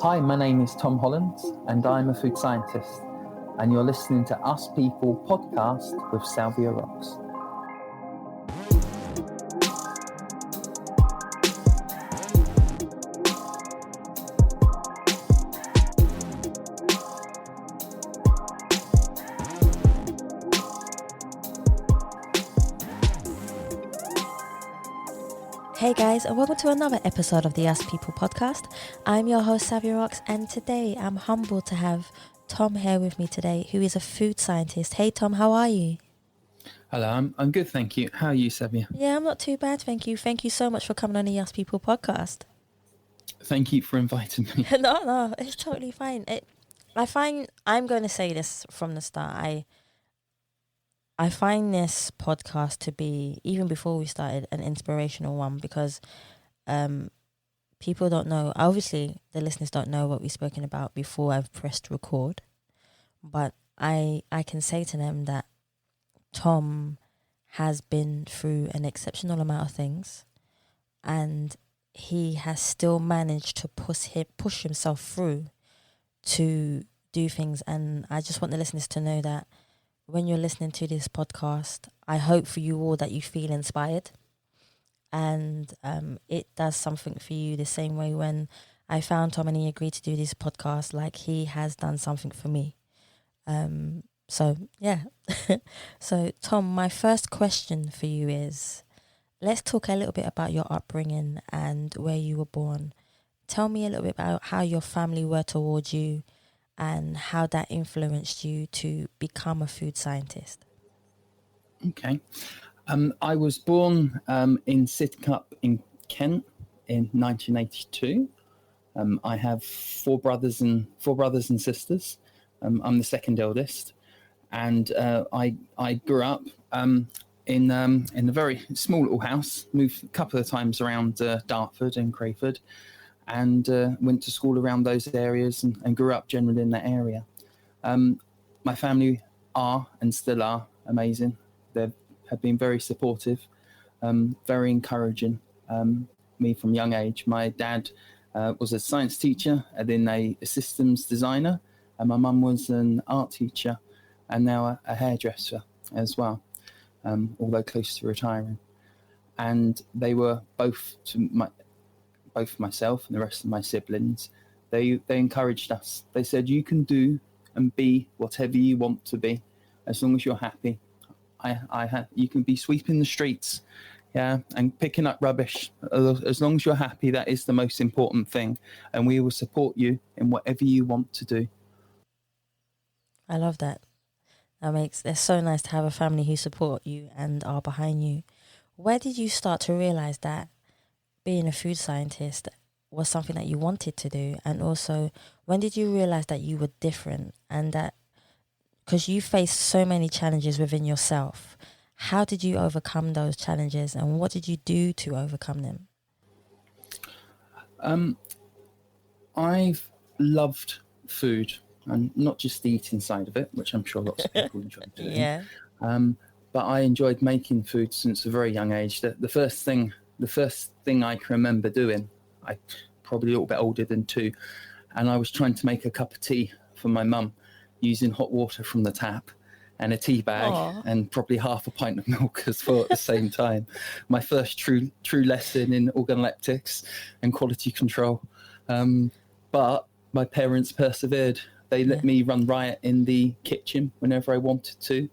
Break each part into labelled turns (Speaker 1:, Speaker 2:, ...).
Speaker 1: Hi, my name is Tom Hollands, and I'm a food scientist, and you're listening to Us People podcast with Savia Rocks.
Speaker 2: Hey guys, and welcome to another episode of the Us People podcast. I'm your host Savia Rocks, and today I'm humbled to have Tom here with me today, who is a food scientist. Hey Tom, how are you?
Speaker 1: Hello, I'm good, thank you. How are you, Savia?
Speaker 2: Yeah, I'm not too bad, thank you. Thank you so much for coming on the Us People podcast.
Speaker 1: Thank you for inviting me.
Speaker 2: No, it's totally fine. I'm going to say this from the start. I find this podcast to be, even before we started, an inspirational one because people don't know. Obviously, the listeners don't know what we've spoken about before I've pressed record. But I can say to them that Tom has been through an exceptional amount of things, and he has still managed to push himself through to do things. And I just want the listeners to know that when you're listening to this podcast, I hope for you all that you feel inspired, and it does something for you the same way when I found Tom and he agreed to do this podcast, like he has done something for me. So yeah. So Tom, my first question for you is, let's talk a little bit about your upbringing and where you were born. Tell me a little bit about how your family were towards you and how that influenced you to become a food scientist.
Speaker 1: Okay. I was born in Sidcup in Kent in 1982. I have four brothers and sisters. I'm the second eldest, and I grew up in a very small little house. Moved a couple of times around Dartford and Crayford, and went to school around those areas and grew up generally in that area. My family are and still are amazing. They have been very supportive, very encouraging me from a young age. My dad was a science teacher and then a systems designer, and my mum was an art teacher and now a hairdresser as well, although close to retiring. And they were both myself and the rest of my siblings, they encouraged us. They said, you can do and be whatever you want to be as long as you're happy. You can be sweeping the streets, yeah, and picking up rubbish. As long as you're happy, that is the most important thing, and we will support you in whatever you want to do.
Speaker 2: I love that. It's so nice to have a family who support you and are behind you. Where did you start to realize that being a food scientist was something that you wanted to do? And also, when did you realize that you were different, and that, because you faced so many challenges within yourself, how did you overcome those challenges, and what did you do to overcome them?
Speaker 1: I've loved food, and not just the eating side of it, which I'm sure lots of people enjoy doing.
Speaker 2: Yeah.
Speaker 1: But I enjoyed making food since a very young age. The first thing I can remember doing, I probably a little bit older than 2, and I was trying to make a cup of tea for my mum using hot water from the tap and a tea bag. Aww. And probably half a pint of milk as well at the same time. My first true lesson in organoleptics and quality control. But my parents persevered. They let me run riot in the kitchen whenever I wanted to.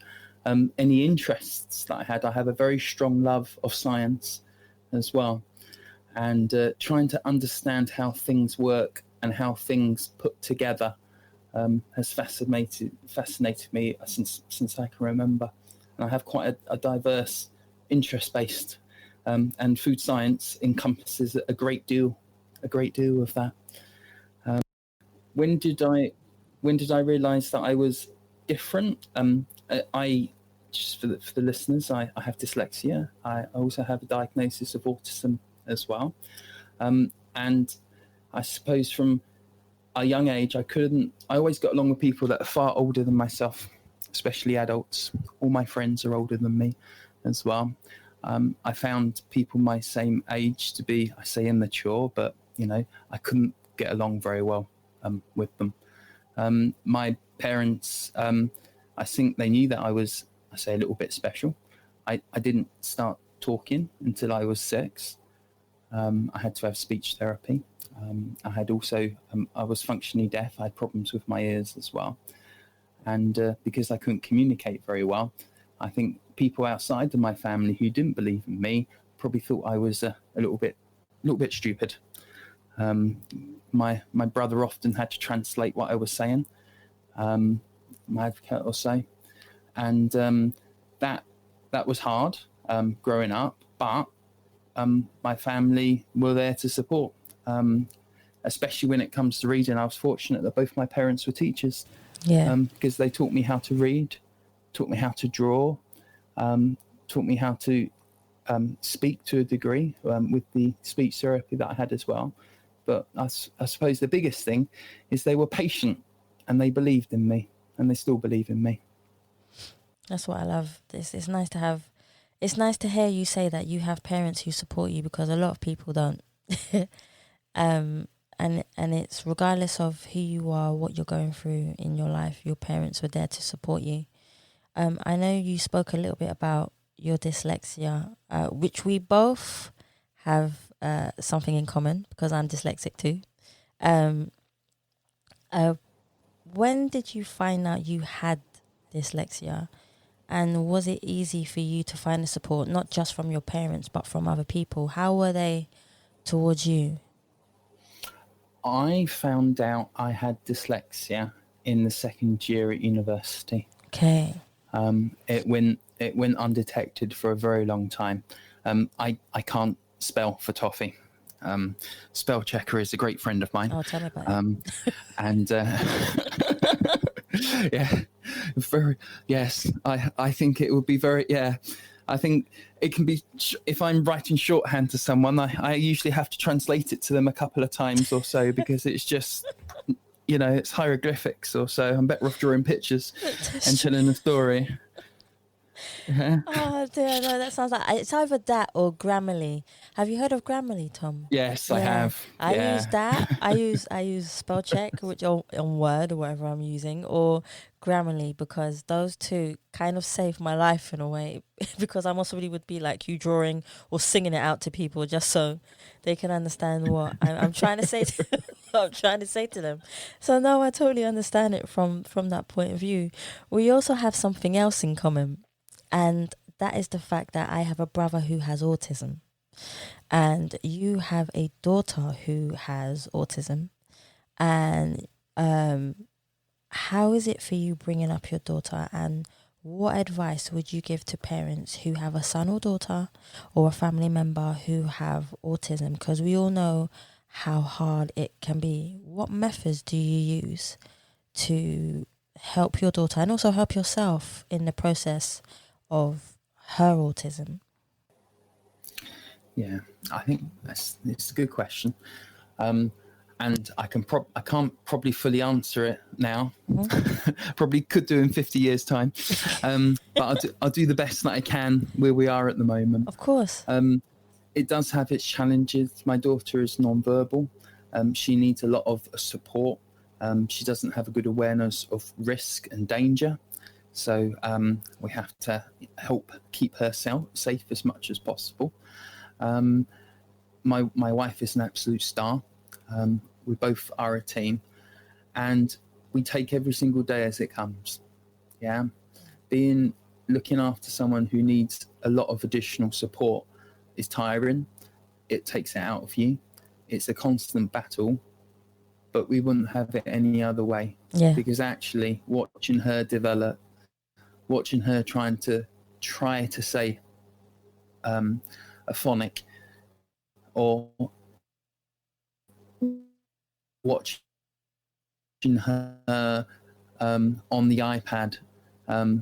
Speaker 1: Any interests that I have a very strong love of science as well, and trying to understand how things work and how things put together has fascinated me since I can remember. And I have quite a diverse interest-based, and food science encompasses a great deal of that. When did I realize that I was different? I just for the listeners, I have dyslexia. I also have a diagnosis of autism as well, and I suppose from a young age I always got along with people that are far older than myself, especially adults. All my friends are older than me as well. I found people my same age to be, I say, immature, but I couldn't get along very well with them. My parents, I think they knew that I was, I say, a little bit special. I didn't start talking until I was 6. I had to have speech therapy. I had also, I was functionally deaf. I had problems with my ears as well. And because I couldn't communicate very well, I think people outside of my family who didn't believe in me probably thought I was a little bit stupid. My brother often had to translate what I was saying, my advocate or so, and that was hard growing up. But my family were there to support, especially when it comes to reading. I was fortunate that both my parents were teachers, because they taught me how to read, taught me how to draw, taught me how to speak to a degree with the speech therapy that I had as well. But I suppose the biggest thing is they were patient and they believed in me, and they still believe in me.
Speaker 2: That's what I love. It's nice to have. It's nice to hear you say that you have parents who support you, because a lot of people don't. And it's regardless of who you are, what you're going through in your life, your parents were there to support you. I know you spoke a little bit about your dyslexia, which we both have something in common, because I'm dyslexic too. When did you find out you had dyslexia, and was it easy for you to find the support, not just from your parents but from other people? How were they towards you?
Speaker 1: I found out I had dyslexia in the second year at university.
Speaker 2: Okay.
Speaker 1: It went undetected for a very long time. I can't spell for toffee. Spell checker is a great friend of mine.
Speaker 2: Oh, tell me about it.
Speaker 1: And yeah, yes. I think it would be very, I think it can be, if I'm writing shorthand to someone, I usually have to translate it to them a couple of times or so, because it's just, it's hieroglyphics or so. I'm better off drawing pictures and telling a story. Yeah.
Speaker 2: Oh dear, no, that sounds like it's either that or Grammarly. Have you heard of Grammarly, Tom?
Speaker 1: Yes, I have.
Speaker 2: I use that. I use spell check, which on Word or whatever I'm using, or Grammarly, because those two kind of saved my life in a way. Because I most probably would be like you, drawing or singing it out to people just so they can understand what I'm trying to say. I'm trying to say to them. So no, I totally understand it from that point of view. We also have something else in common. And that is the fact that I have a brother who has autism, and you have a daughter who has autism. And how is it for you bringing up your daughter, and what advice would you give to parents who have a son or daughter or a family member who have autism? Because we all know how hard it can be. What methods do you use to help your daughter and also help yourself in the process of her autism?
Speaker 1: Yeah, I think it's a good question, and I can't probably fully answer it now. Mm-hmm. Probably could do in 50 years' time, but I'll do the best that I can where we are at the moment.
Speaker 2: Of course.
Speaker 1: It does have its challenges. My daughter is non-verbal. She needs a lot of support. She doesn't have a good awareness of risk and danger. So we have to help keep her safe as much as possible. My wife is an absolute star. We both are a team, and we take every single day as it comes. Yeah, looking after someone who needs a lot of additional support is tiring. It takes it out of you. It's a constant battle, but we wouldn't have it any other way.
Speaker 2: Yeah.
Speaker 1: Because actually, watching her develop, watching her try to say a phonic, or watching her on the iPad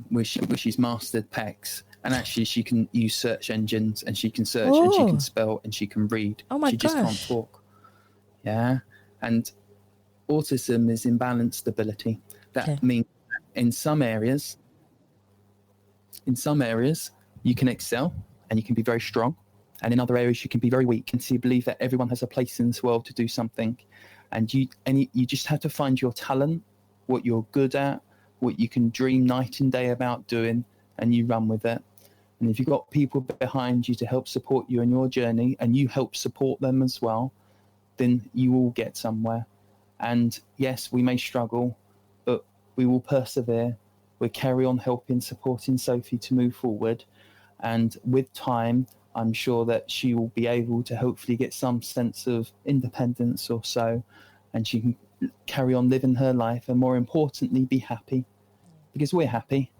Speaker 1: where she's mastered PECs, and actually she can use search engines, and she can search and she can spell and she can read.
Speaker 2: Oh my
Speaker 1: she
Speaker 2: gosh.
Speaker 1: just can't talk. Yeah. And autism is imbalanced ability. That means in some areas you can excel and you can be very strong, and in other areas you can be very weak. And so you believe that everyone has a place in this world to do something. and you just have to find your talent, what you're good at, what you can dream night and day about doing, and you run with it. And if you've got people behind you to help support you in your journey, and you help support them as well, then you will get somewhere. And yes, we may struggle, but we will persevere. We'll carry on helping, supporting Sophie to move forward. And with time, I'm sure that she will be able to hopefully get some sense of independence or so, and she can carry on living her life, and more importantly, be happy, because we're happy.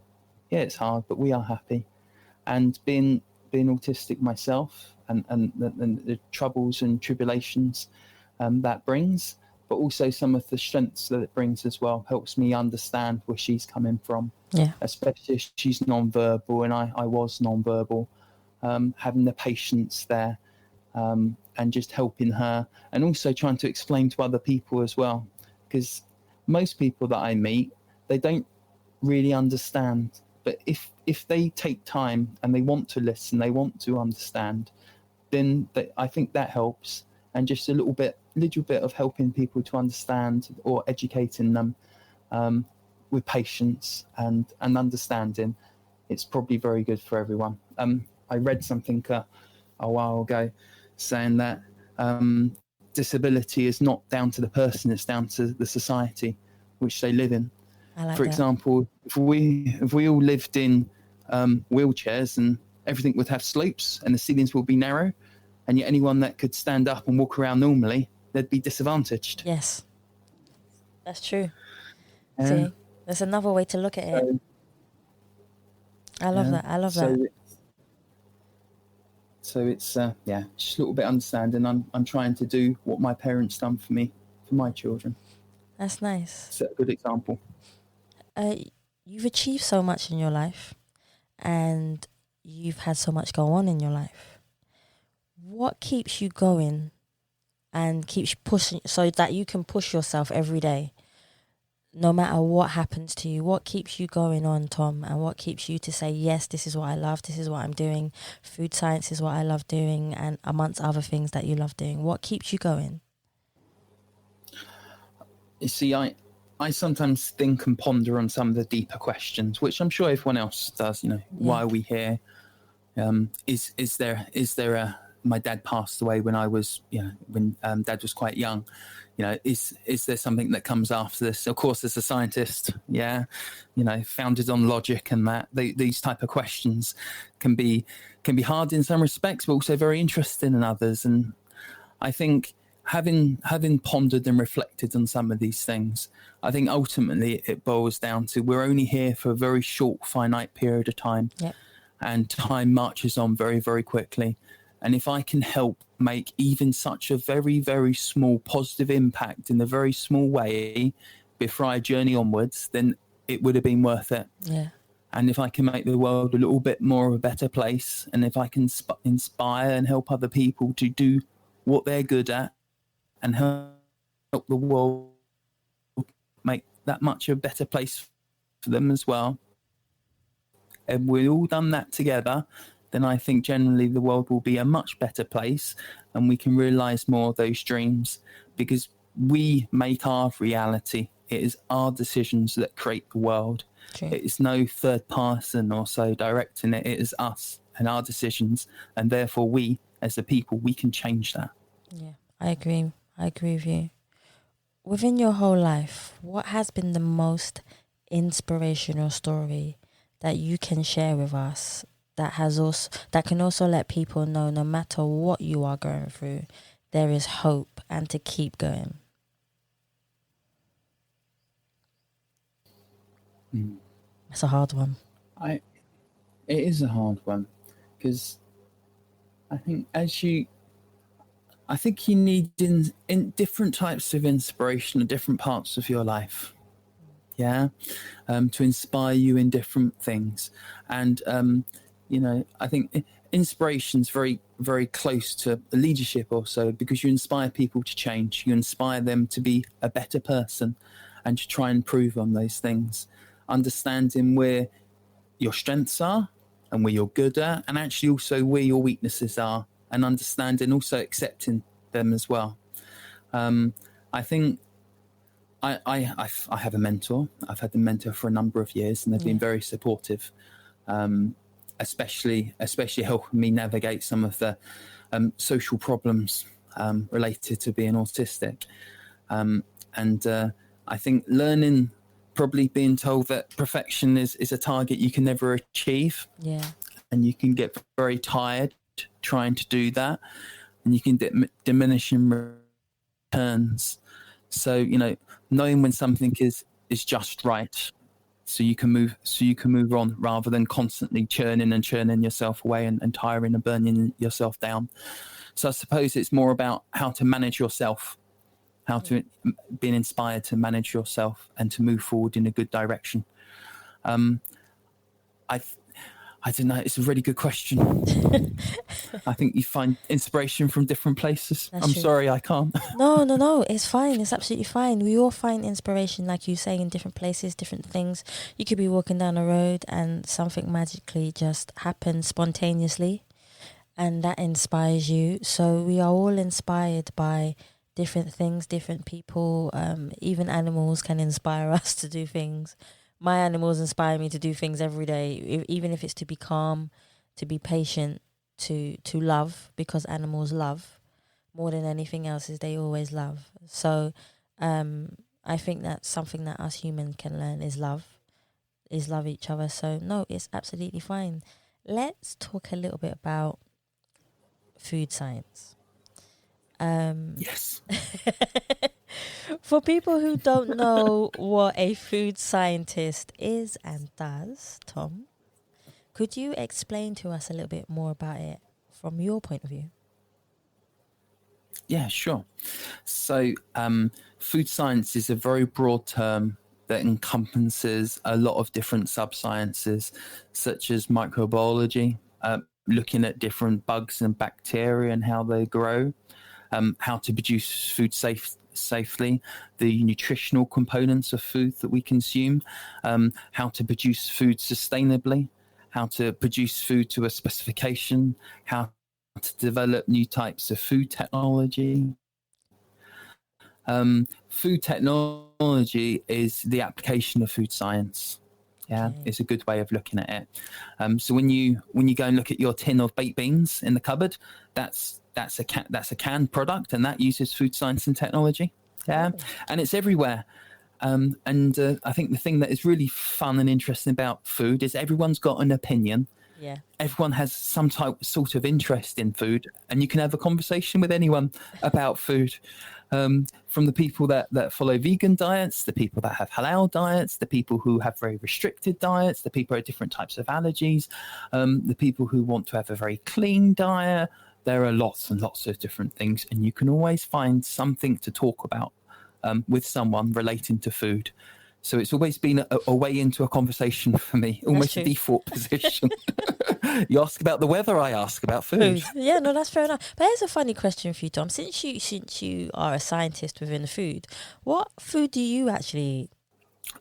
Speaker 1: Yeah, it's hard, but we are happy. And being autistic myself, and the troubles and tribulations that brings, but also some of the strengths that it brings as well, helps me understand where she's coming from.
Speaker 2: Yeah.
Speaker 1: Especially if she's non-verbal, and I was non-verbal, having the patience there, and just helping her, and also trying to explain to other people as well, because most people that I meet, they don't really understand. But if they take time and they want to listen, they want to understand, then I think that helps. And just a little bit of helping people to understand, or educating them with patience and understanding, it's probably very good for everyone. I read something a while ago saying that disability is not down to the person, it's down to the society which they live in. For example, if we all lived in wheelchairs, and everything would have slopes and the ceilings would be narrow, and yet anyone that could stand up and walk around normally, they'd be disadvantaged.
Speaker 2: Yes, that's true.
Speaker 1: Yeah.
Speaker 2: See, there's another way to look at it. I love that. I love that.
Speaker 1: So it's just a little bit understanding. I'm trying to do what my parents done for me, for my children.
Speaker 2: That's nice.
Speaker 1: Set a good example.
Speaker 2: You've achieved so much in your life, and you've had so much go on in your life. What keeps you going and keeps you pushing, so that you can push yourself every day, no matter what happens to you? What keeps you going on, Tom? And what keeps you to say, yes, this is what I love, this is what I'm doing, food science is what I love doing, and amongst other things that you love doing? What keeps you going?
Speaker 1: You see, I sometimes think and ponder on some of the deeper questions, which I'm sure everyone else does. Why are we here? Is there a my dad passed away when I was, when Dad was quite young. Is there something that comes after this? Of course, as a scientist, founded on logic and that, these type of questions can be hard in some respects, but also very interesting in others. And I think having pondered and reflected on some of these things, I think ultimately it boils down to, we're only here for a very short, finite period of time.
Speaker 2: Yep.
Speaker 1: And time marches on very, very quickly. And if I can help make even such a very, very small positive impact in a very small way before I journey onwards, then it would have been worth it.
Speaker 2: Yeah.
Speaker 1: And if I can make the world a little bit more of a better place, and if I can inspire and help other people to do what they're good at, and help the world make that much a better place for them as well, and we've all done that together, then I think generally the world will be a much better place, and we can realize more of those dreams, because we make our reality. It is our decisions that create the world.
Speaker 2: True.
Speaker 1: It is no third person or so directing it. It is us and our decisions, and therefore we, as a people, we can change that.
Speaker 2: Yeah, I agree. I agree with you. Within your whole life, what has been the most inspirational story that you can share with us, that can also let people know, no matter what you are going through, there is hope, and to keep going? It's a hard one.
Speaker 1: It is a hard one, because I think you need in different types of inspiration at different parts of your life. Yeah. To inspire you in different things. And, I think inspiration's very, very close to leadership also, because you inspire people to change. You inspire them to be a better person and to try and improve on those things. Understanding where your strengths are and where you're good at, and actually also where your weaknesses are, and understanding, also accepting them as well. I I think I have a mentor. I've had the mentor for a number of years, and they've been very supportive, especially helping me navigate some of the social problems related to being autistic. And I think learning, probably being told that perfection is a target you can never achieve.
Speaker 2: Yeah.
Speaker 1: And you can get very tired trying to do that, and you can diminish in returns. So, knowing when something is just right, so you can move on, rather than constantly churning yourself away and tiring and burning yourself down. So I suppose it's more about how to manage yourself, how to being inspired to manage yourself and to move forward in a good direction. I don't know. It's a really good question. I think you find inspiration from different places. I'm sorry, I can't.
Speaker 2: No. It's fine. It's absolutely fine. We all find inspiration, like you say, in different places, different things. You could be walking down a road and something magically just happens spontaneously, and that inspires you. So we are all inspired by different things, different people. Even animals can inspire us to do things. My animals inspire me to do things every day, even if it's to be calm, to be patient, to love, because animals love more than anything else. Is they always love. So I think that's something that us humans can learn is love each other. So no, it's absolutely fine. Let's talk a little bit about food science.
Speaker 1: Yes.
Speaker 2: For people who don't know what a food scientist is and does, Tom, could you explain to us a little bit more about it from your point of view?
Speaker 1: Yeah, sure. So food science is a very broad term that encompasses a lot of different sub-sciences, such as microbiology, looking at different bugs and bacteria and how they grow, how to produce food safely, the nutritional components of food that we consume, how to produce food sustainably, how to produce food to a specification, how to develop new types of food technology. Food technology is the application of food science. Yeah, okay. It's a good way of looking at it. So when you go and look at your tin of baked beans in the cupboard, that's a canned product, and that uses food science and technology. Yeah, and it's everywhere. And I think the thing that is really fun and interesting about food is everyone's got an opinion.
Speaker 2: Yeah.
Speaker 1: Everyone has some sort of interest in food, and you can have a conversation with anyone about food. From the people that follow vegan diets, the people that have halal diets, the people who have very restricted diets, the people who have different types of allergies, the people who want to have a very clean diet. There are lots and lots of different things, and you can always find something to talk about with someone relating to food. So it's always been a way into a conversation for me, almost a default position. You ask about the weather, I ask about food.
Speaker 2: Yeah, no, that's fair enough. But here's a funny question for you, Tom. Since you are a scientist within food, what food do you actually eat?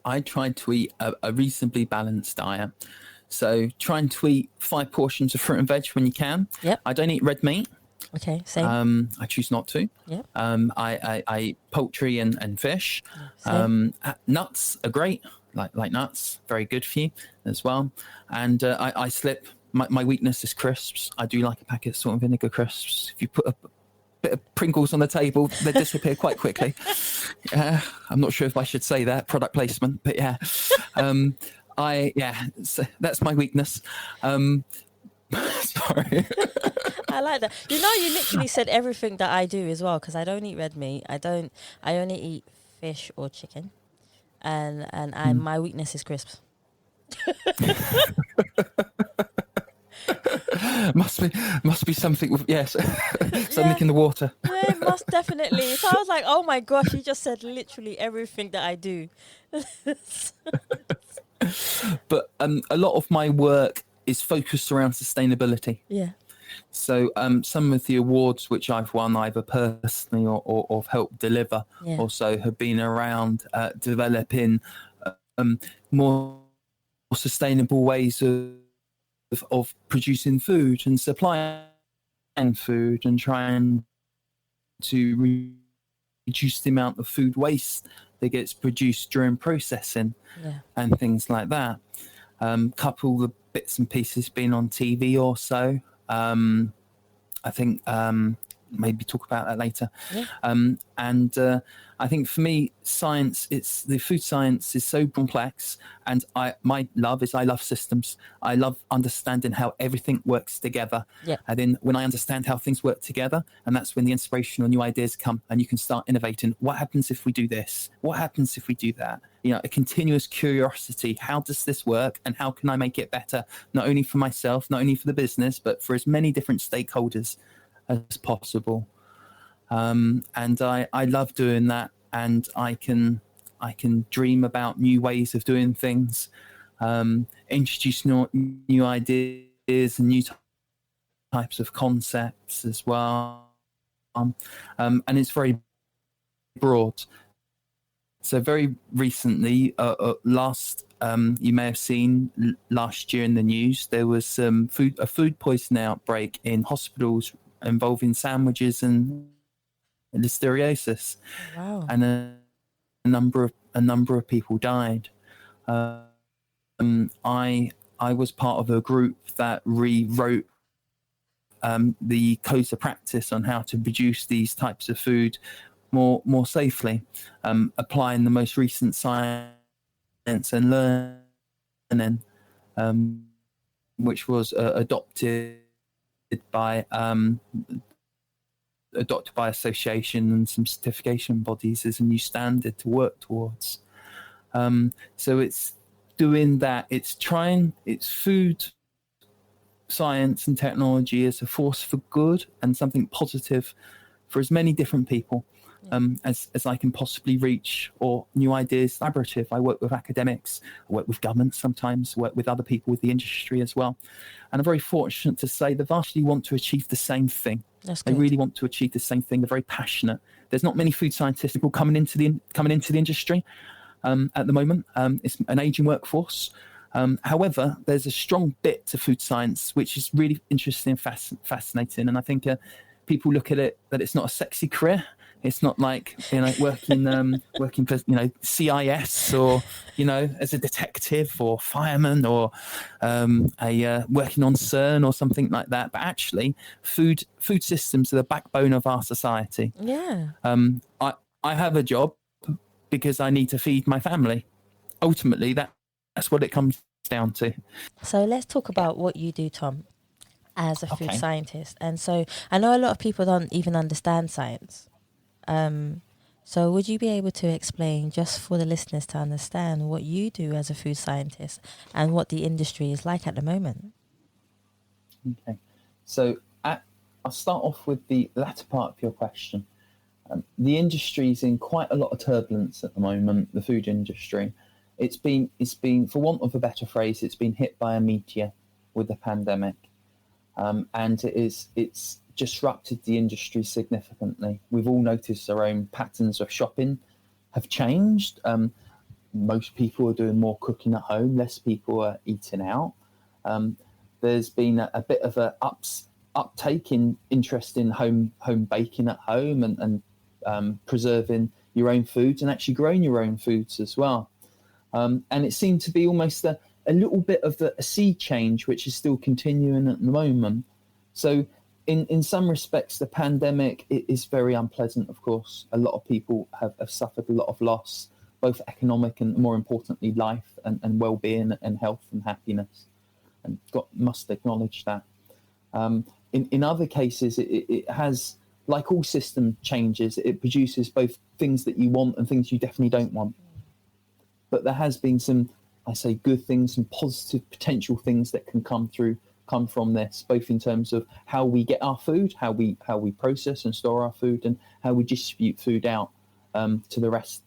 Speaker 1: I try to eat a reasonably balanced diet. So trying to eat 5 portions of fruit and veg when you can.
Speaker 2: Yep.
Speaker 1: I don't eat red meat.
Speaker 2: Okay, same.
Speaker 1: I choose not to.
Speaker 2: Yep.
Speaker 1: I eat poultry and fish. Nuts are great, like nuts, very good for you as well. And I slip. My weakness is crisps. I do like a packet of salt and vinegar crisps. If you put a bit of Pringles on the table, they disappear quite quickly. I'm not sure if I should say that, product placement, but yeah. So that's my weakness. Sorry.
Speaker 2: I like that. You literally said everything that I do as well, because I don't eat red meat. I only eat fish or chicken, and my weakness is crisps.
Speaker 1: must be something with something in the water.
Speaker 2: Yeah, most definitely. So I was like, oh my gosh, you just said literally everything that I do.
Speaker 1: But a lot of my work is focused around sustainability.
Speaker 2: Yeah.
Speaker 1: So some of the awards which I've won, either personally or helped deliver, also have been around developing more sustainable ways of producing food and supplying food, and trying to reduce the amount of food waste that gets produced during processing
Speaker 2: Yeah.
Speaker 1: and things like that. Couple the bits and pieces being on TV or so. I think maybe talk about that later.
Speaker 2: Yeah.
Speaker 1: And I think for me, science, it's the food science is so complex, and my love is I love systems. I love understanding how everything works together.
Speaker 2: Yeah.
Speaker 1: And then when I understand how things work together, and that's when the inspiration or new ideas come, and you can start innovating. What happens if we do this? What happens if we do that? You know, a continuous curiosity. How does this work, and how can I make it better? Not only for myself, not only for the business, but for as many different stakeholders as possible. And I love doing that, and I can dream about new ways of doing things, introduce new ideas and new types of concepts as well. And it's very broad. So very recently, you may have seen last year in the news, there was a food poisoning outbreak in hospitals involving sandwiches and listeriosis,
Speaker 2: Wow.
Speaker 1: and a number of people died. I was part of a group that rewrote the codes of practice on how to produce these types of food more safely, applying the most recent science and learning, which was adopted by association and some certification bodies as a new standard to work towards. So it's doing that. It's food science and technology as a force for good and something positive for as many different people as I can possibly reach, or new ideas, collaborative. I work with academics, I work with governments sometimes, work with other people with the industry as well. And I'm very fortunate to say they vastly want to achieve the same thing.
Speaker 2: That's
Speaker 1: They
Speaker 2: good.
Speaker 1: really want to achieve the same thing. They're very passionate. There's not many food scientists people coming into the industry at the moment. It's an aging workforce. However, there's a strong bit to food science which is really interesting and fascinating. And I think people look at it that it's not a sexy career. It's not like, you know, working for, you know, CIS, or, you know, as a detective or fireman, or working on CERN or something like that. But actually, food systems are the backbone of our society.
Speaker 2: Yeah.
Speaker 1: I have a job because I need to feed my family. Ultimately, that's what it comes down to.
Speaker 2: So let's talk about what you do, Tom, as a food
Speaker 1: Okay.
Speaker 2: scientist. And so I know a lot of people don't even understand science. So would you be able to explain, just for the listeners to understand, what you do as a food scientist and what the industry is like at the moment?
Speaker 1: Okay. So I'll start off with the latter part of your question. The industry is in quite a lot of turbulence at the moment, the food industry. It's been, for want of a better phrase, it's been hit by a meteor with the pandemic. And it's disrupted the industry significantly. We've all noticed our own patterns of shopping have changed. Most people are doing more cooking at home, less people are eating out. There's been a bit of a uptake in interest in home baking at home, and preserving your own foods and actually growing your own foods as well. And it seemed to be almost a little bit of a sea change, which is still continuing at the moment. So in some respects, the pandemic is very unpleasant, of course. A lot of people have suffered a lot of loss, both economic and, more importantly, life and well-being and health and happiness. And must acknowledge that. In other cases, it has, like all system changes, it produces both things that you want and things you definitely don't want. But there has been some, I say, good things, some positive potential things that can come from this, both in terms of how we get our food, how we process and store our food, and how we distribute food out to the rest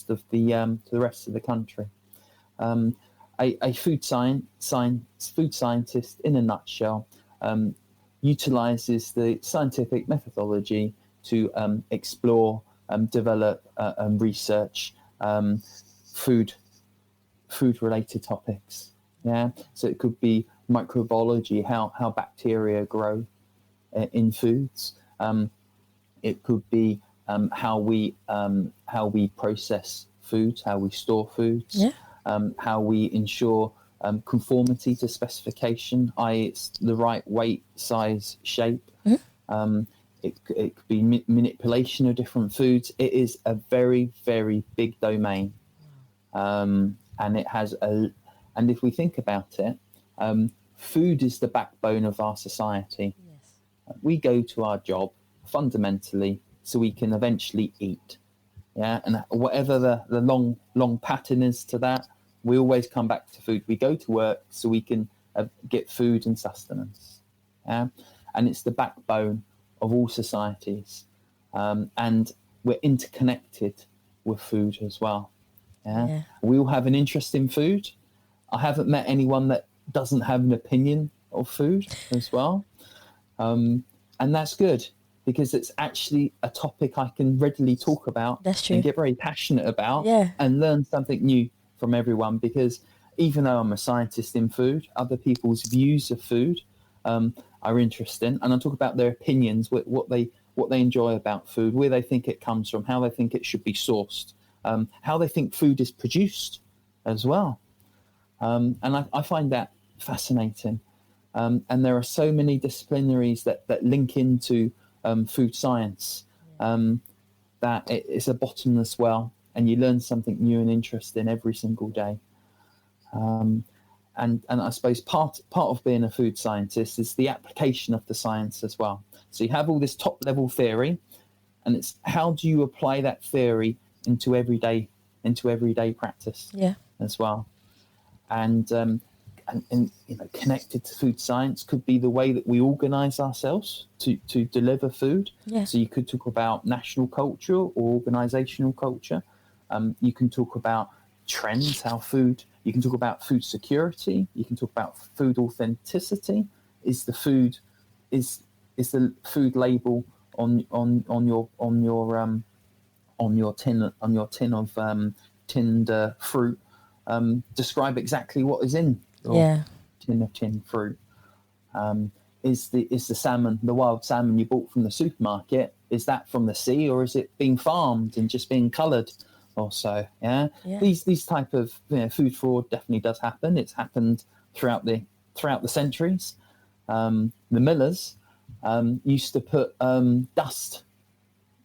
Speaker 1: of the country. A food scientist, in a nutshell, utilizes the scientific methodology to explore, develop, and research food related topics. Yeah, so it could be microbiology, how bacteria grow in foods. It could be how we process foods, how we store foods,
Speaker 2: Yeah.
Speaker 1: how we ensure conformity to specification, i.e. it's the right weight, size, shape. It could be manipulation of different foods. It is a very, very big domain. And it has and if we think about it, food is the backbone of our society.
Speaker 2: Yes.
Speaker 1: We go to our job fundamentally so we can eventually eat. Yeah, and whatever the long pattern is to that, we always come back to food. We go to work so we can get food and sustenance. Yeah, and it's the backbone of all societies, and we're interconnected with food as well. Yeah, we all have an interest in food. I haven't met anyone that doesn't have an opinion of food as well, and that's good because it's actually a topic I can readily talk about.
Speaker 2: That's true.
Speaker 1: And get very passionate about,
Speaker 2: Yeah.
Speaker 1: and learn something new from everyone. Because even though I'm a scientist in food, other people's views of food are interesting, and I talk about their opinions, what they enjoy about food, where they think it comes from, how they think it should be sourced, how they think food is produced as well. And I find that fascinating. And there are so many disciplinaries that link into food science, that it's a bottomless well, and you learn something new and interesting every single day. And I suppose part of being a food scientist is the application of the science as well. So you have all this top level theory, and it's how do you apply that theory into everyday practice as well. And connected to food science could be the way that we organize ourselves to deliver food.
Speaker 2: Yeah.
Speaker 1: So you could talk about national culture or organizational culture. You can talk about trends, you can talk about food security. You can talk about food authenticity. Is the food label on your tin of tinned fruit describe exactly what is in your tin of tinned fruit? Is the salmon, the wild salmon you bought from the supermarket, is that from the sea, or is it being farmed and just being coloured or so? These type of food fraud definitely does happen. It's happened throughout the centuries. The millers used to put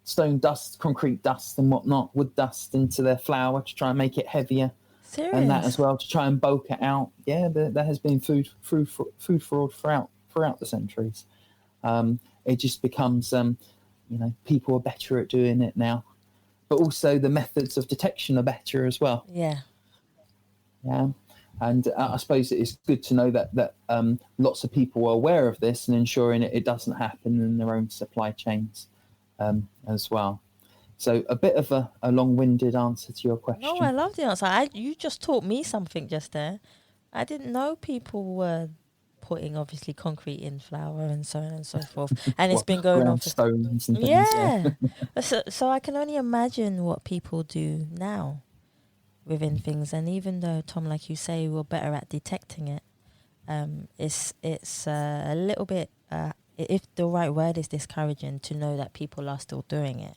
Speaker 1: stone dust, concrete dust and whatnot, wood dust into their flour to try and make it heavier.
Speaker 2: Serious?
Speaker 1: And that as well, to try and bulk it out. Yeah, there has been food fraud throughout the centuries. It just becomes, people are better at doing it now, but also the methods of detection are better as well.
Speaker 2: Yeah.
Speaker 1: And I suppose it's good to know that lots of people are aware of this and ensuring it doesn't happen in their own supply chains as well. So a bit of a long-winded answer to your question.
Speaker 2: No, I love the answer. You just taught me something just there. I didn't know people were putting obviously concrete in flour and so on and so forth. And it's been going on for
Speaker 1: stones and things.
Speaker 2: So I can only imagine what people do now within things. And even though, Tom, like you say, we're better at detecting it, it's a little bit, if the right word is discouraging, to know that people are still doing it.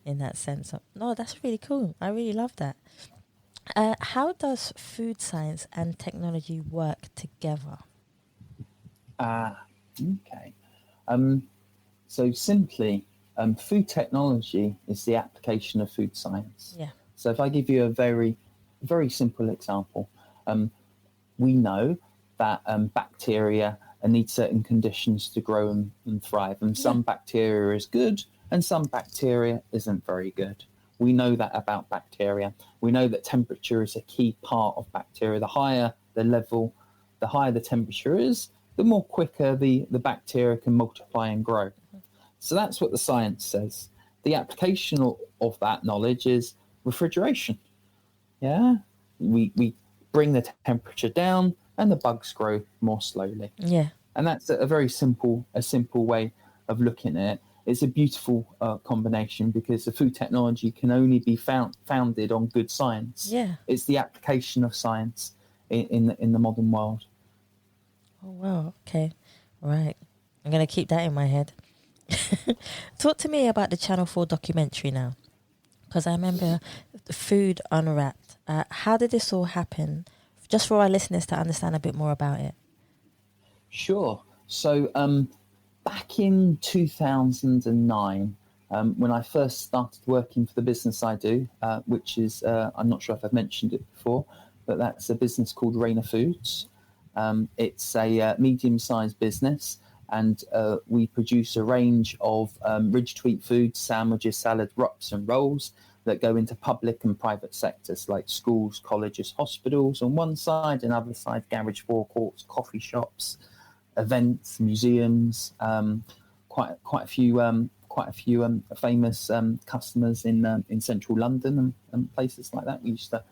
Speaker 2: In that sense. No, that's really cool. I really love that. How does food science and technology work together?
Speaker 1: Okay. So simply, food technology is the application of food science.
Speaker 2: Yeah.
Speaker 1: So if I give you a very, very simple example, we know that bacteria need certain conditions to grow and thrive, and some bacteria is good and some bacteria isn't very good. We know that about bacteria. We know that temperature is a key part of bacteria. The higher the level, the higher the temperature is, the more quicker the bacteria can multiply and grow. So that's what the science says. The application of that knowledge is refrigeration. Yeah, we bring the temperature down and the bugs grow more slowly.
Speaker 2: Yeah.
Speaker 1: And that's a very simple way of looking at it. It's a beautiful combination because the food technology can only be founded on good science.
Speaker 2: Yeah.
Speaker 1: It's the application of science in the modern world.
Speaker 2: Oh, wow. Okay. Right. I'm going to keep that in my head. Talk to me about the Channel 4 documentary now, because I remember the Food Unwrapped. How did this all happen? Just for our listeners to understand a bit more about it.
Speaker 1: Sure. So back in 2009, when I first started working for the business I do, which is, I'm not sure if I've mentioned it before, but that's a business called Rainer Foods. It's a medium-sized business, and we produce a range of ready-to-eat foods, sandwiches, salad, wraps and rolls that go into public and private sectors like schools, colleges, hospitals on one side, and other side garage forecourts, coffee shops, events, museums, quite a few famous customers in central London and places like that. We used to,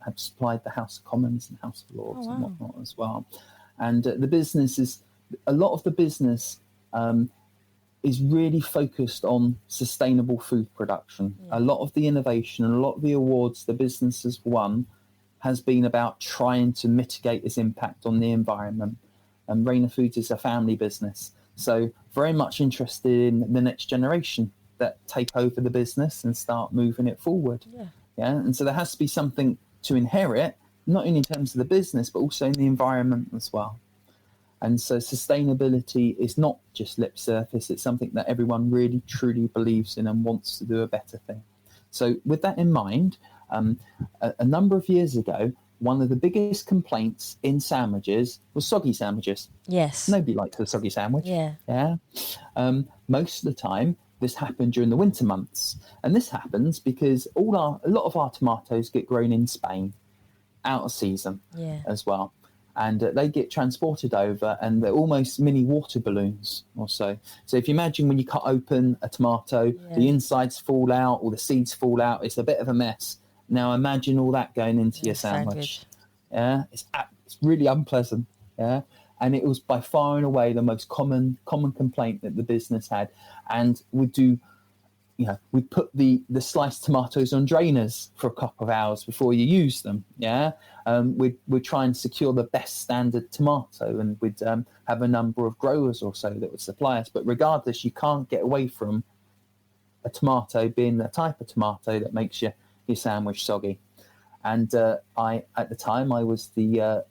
Speaker 1: have supplied the House of Commons and House of Lords and whatnot as well. And the business is, a lot of the business is really focused on sustainable food production. A lot of the innovation and a lot of the awards the business has won has been about trying to mitigate its impact on the environment. And Rainer Foods is a family business, so very much interested in the next generation that take over the business and start moving it forward. Yeah, and so there has to be something to inherit, not only in terms of the business, but also in the environment as well. And so sustainability is not just lip service, it's something that everyone really truly believes in and wants to do a better thing. So with that in mind, a number of years ago, one of the biggest complaints in sandwiches was soggy sandwiches.
Speaker 2: Yes.
Speaker 1: Nobody likes a soggy sandwich.
Speaker 2: Yeah.
Speaker 1: Most of the time, this happened during the winter months. And this happens because a lot of our tomatoes get grown in Spain, out of season as well. And they get transported over, and they're almost mini water balloons or so. So if you imagine when you cut open a tomato, the insides fall out, or the seeds fall out, it's a bit of a mess. Now imagine all that going into your sandwich. Yeah, it's really unpleasant. Yeah, and it was by far and away the most common complaint that the business had. And we'd put the sliced tomatoes on drainers for a couple of hours before you use them. Yeah, we'd try and secure the best standard tomato, and we'd have a number of growers or so that would supply us. But regardless, you can't get away from a tomato being the type of tomato that makes your sandwich soggy. And at the time I was the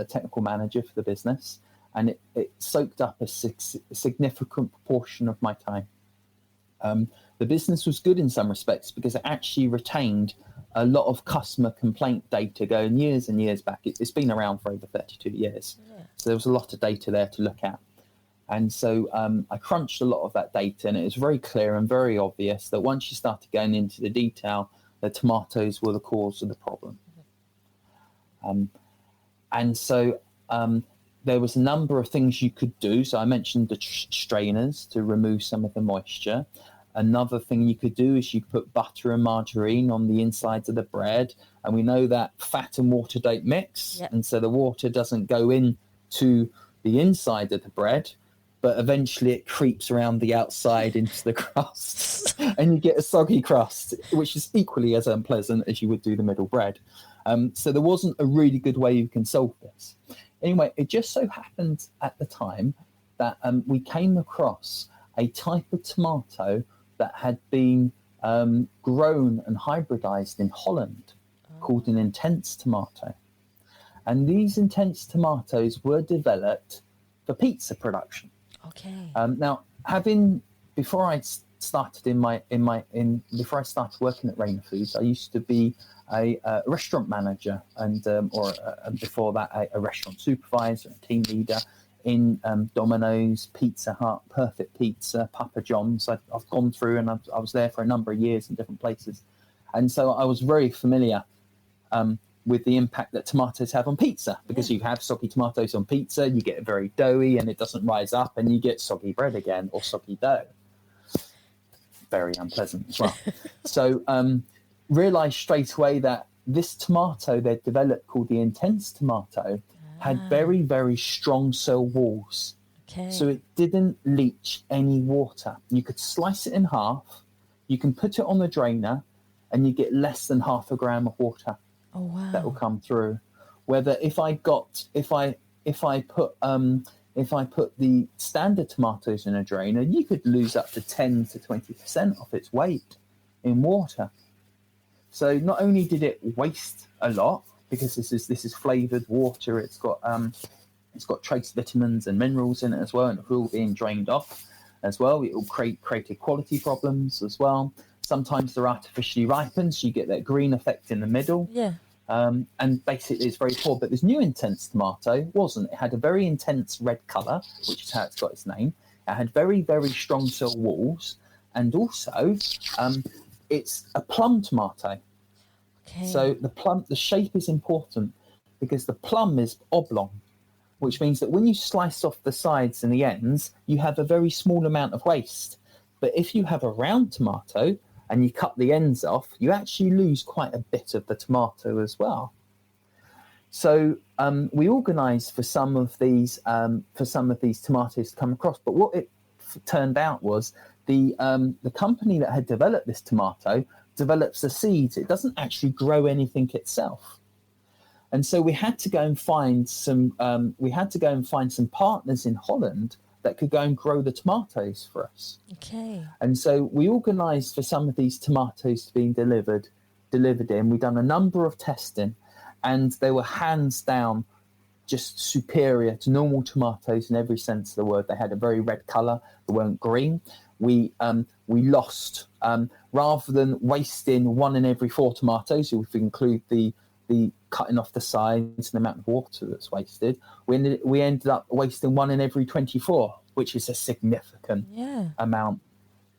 Speaker 1: technical manager for the business, and it soaked up a significant proportion of my time. The business was good in some respects because it actually retained a lot of customer complaint data going years and years back. It's been around for over 32 years. So there was a lot of data there to look at. And so I crunched a lot of that data, and it was very clear and very obvious that once you started going into the detail, the tomatoes were the cause of the problem. And so there was a number of things you could do. So I mentioned the strainers to remove some of the moisture. Another thing you could do is you put butter and margarine on the insides of the bread. And we know that fat and water don't mix. And so the water doesn't go into the inside of the bread, but eventually it creeps around the outside into the crust. And you get a soggy crust, which is equally as unpleasant as you would do the middle bread. So there wasn't a really good way you can solve this. Anyway, it just so happened at the time that we came across a type of tomato that had been grown and hybridized in Holland called an intense tomato. And these intense tomatoes were developed for pizza production. Now, before I started before I started working at Rainer Foods, I used to be a restaurant manager, and before that a restaurant supervisor and team leader in Domino's, Pizza Hut, Perfect Pizza, Papa John's. I've gone through, and I was there for a number of years in different places, and so I was very familiar with the impact that tomatoes have on pizza, because you have soggy tomatoes on pizza, you get it very doughy and it doesn't rise up, and you get soggy bread again, or soggy dough. Very unpleasant as well. So realised straight away that this tomato they'd developed called the intense tomato had very, very strong cell walls. So it didn't leach any water. You could slice it in half, you can put it on the drainer, and you get less than half a gram of water that will come through. Whether if I put if I put the standard tomatoes in a drainer, you could lose up to 10 to 20% of its weight in water. So not only did it waste a lot, because this is flavored water, it's got trace vitamins and minerals in it as well, and it's all being drained off as well. It will create quality problems as well. Sometimes they're artificially ripened, so you get that green effect in the middle.
Speaker 2: Yeah.
Speaker 1: And basically it's very poor. But this new intense tomato wasn't. It had a very intense red colour, which is how it's got its name. It had very, very strong cell walls, and also it's a plum tomato.
Speaker 2: Okay.
Speaker 1: So the shape is important, because the plum is oblong, which means that when you slice off the sides and the ends, you have a very small amount of waste. But if you have a round tomato and you cut the ends off, you actually lose quite a bit of the tomato as well. So we organised for some of these tomatoes to come across. But what it turned out was the company that had developed this tomato develops the seeds. It doesn't actually grow anything itself. And so we had to go and find some partners in Holland that could go and grow the tomatoes for us.
Speaker 2: Okay.
Speaker 1: And so we organised for some of these tomatoes to be delivered in. We've done a number of testing, and they were hands down just superior to normal tomatoes in every sense of the word. They had a very red colour. They weren't green. We lost, rather than wasting 1 in every 4 tomatoes, if we include the cutting off the sides and the amount of water that's wasted, we ended up wasting 1 in every 24, which is a significant amount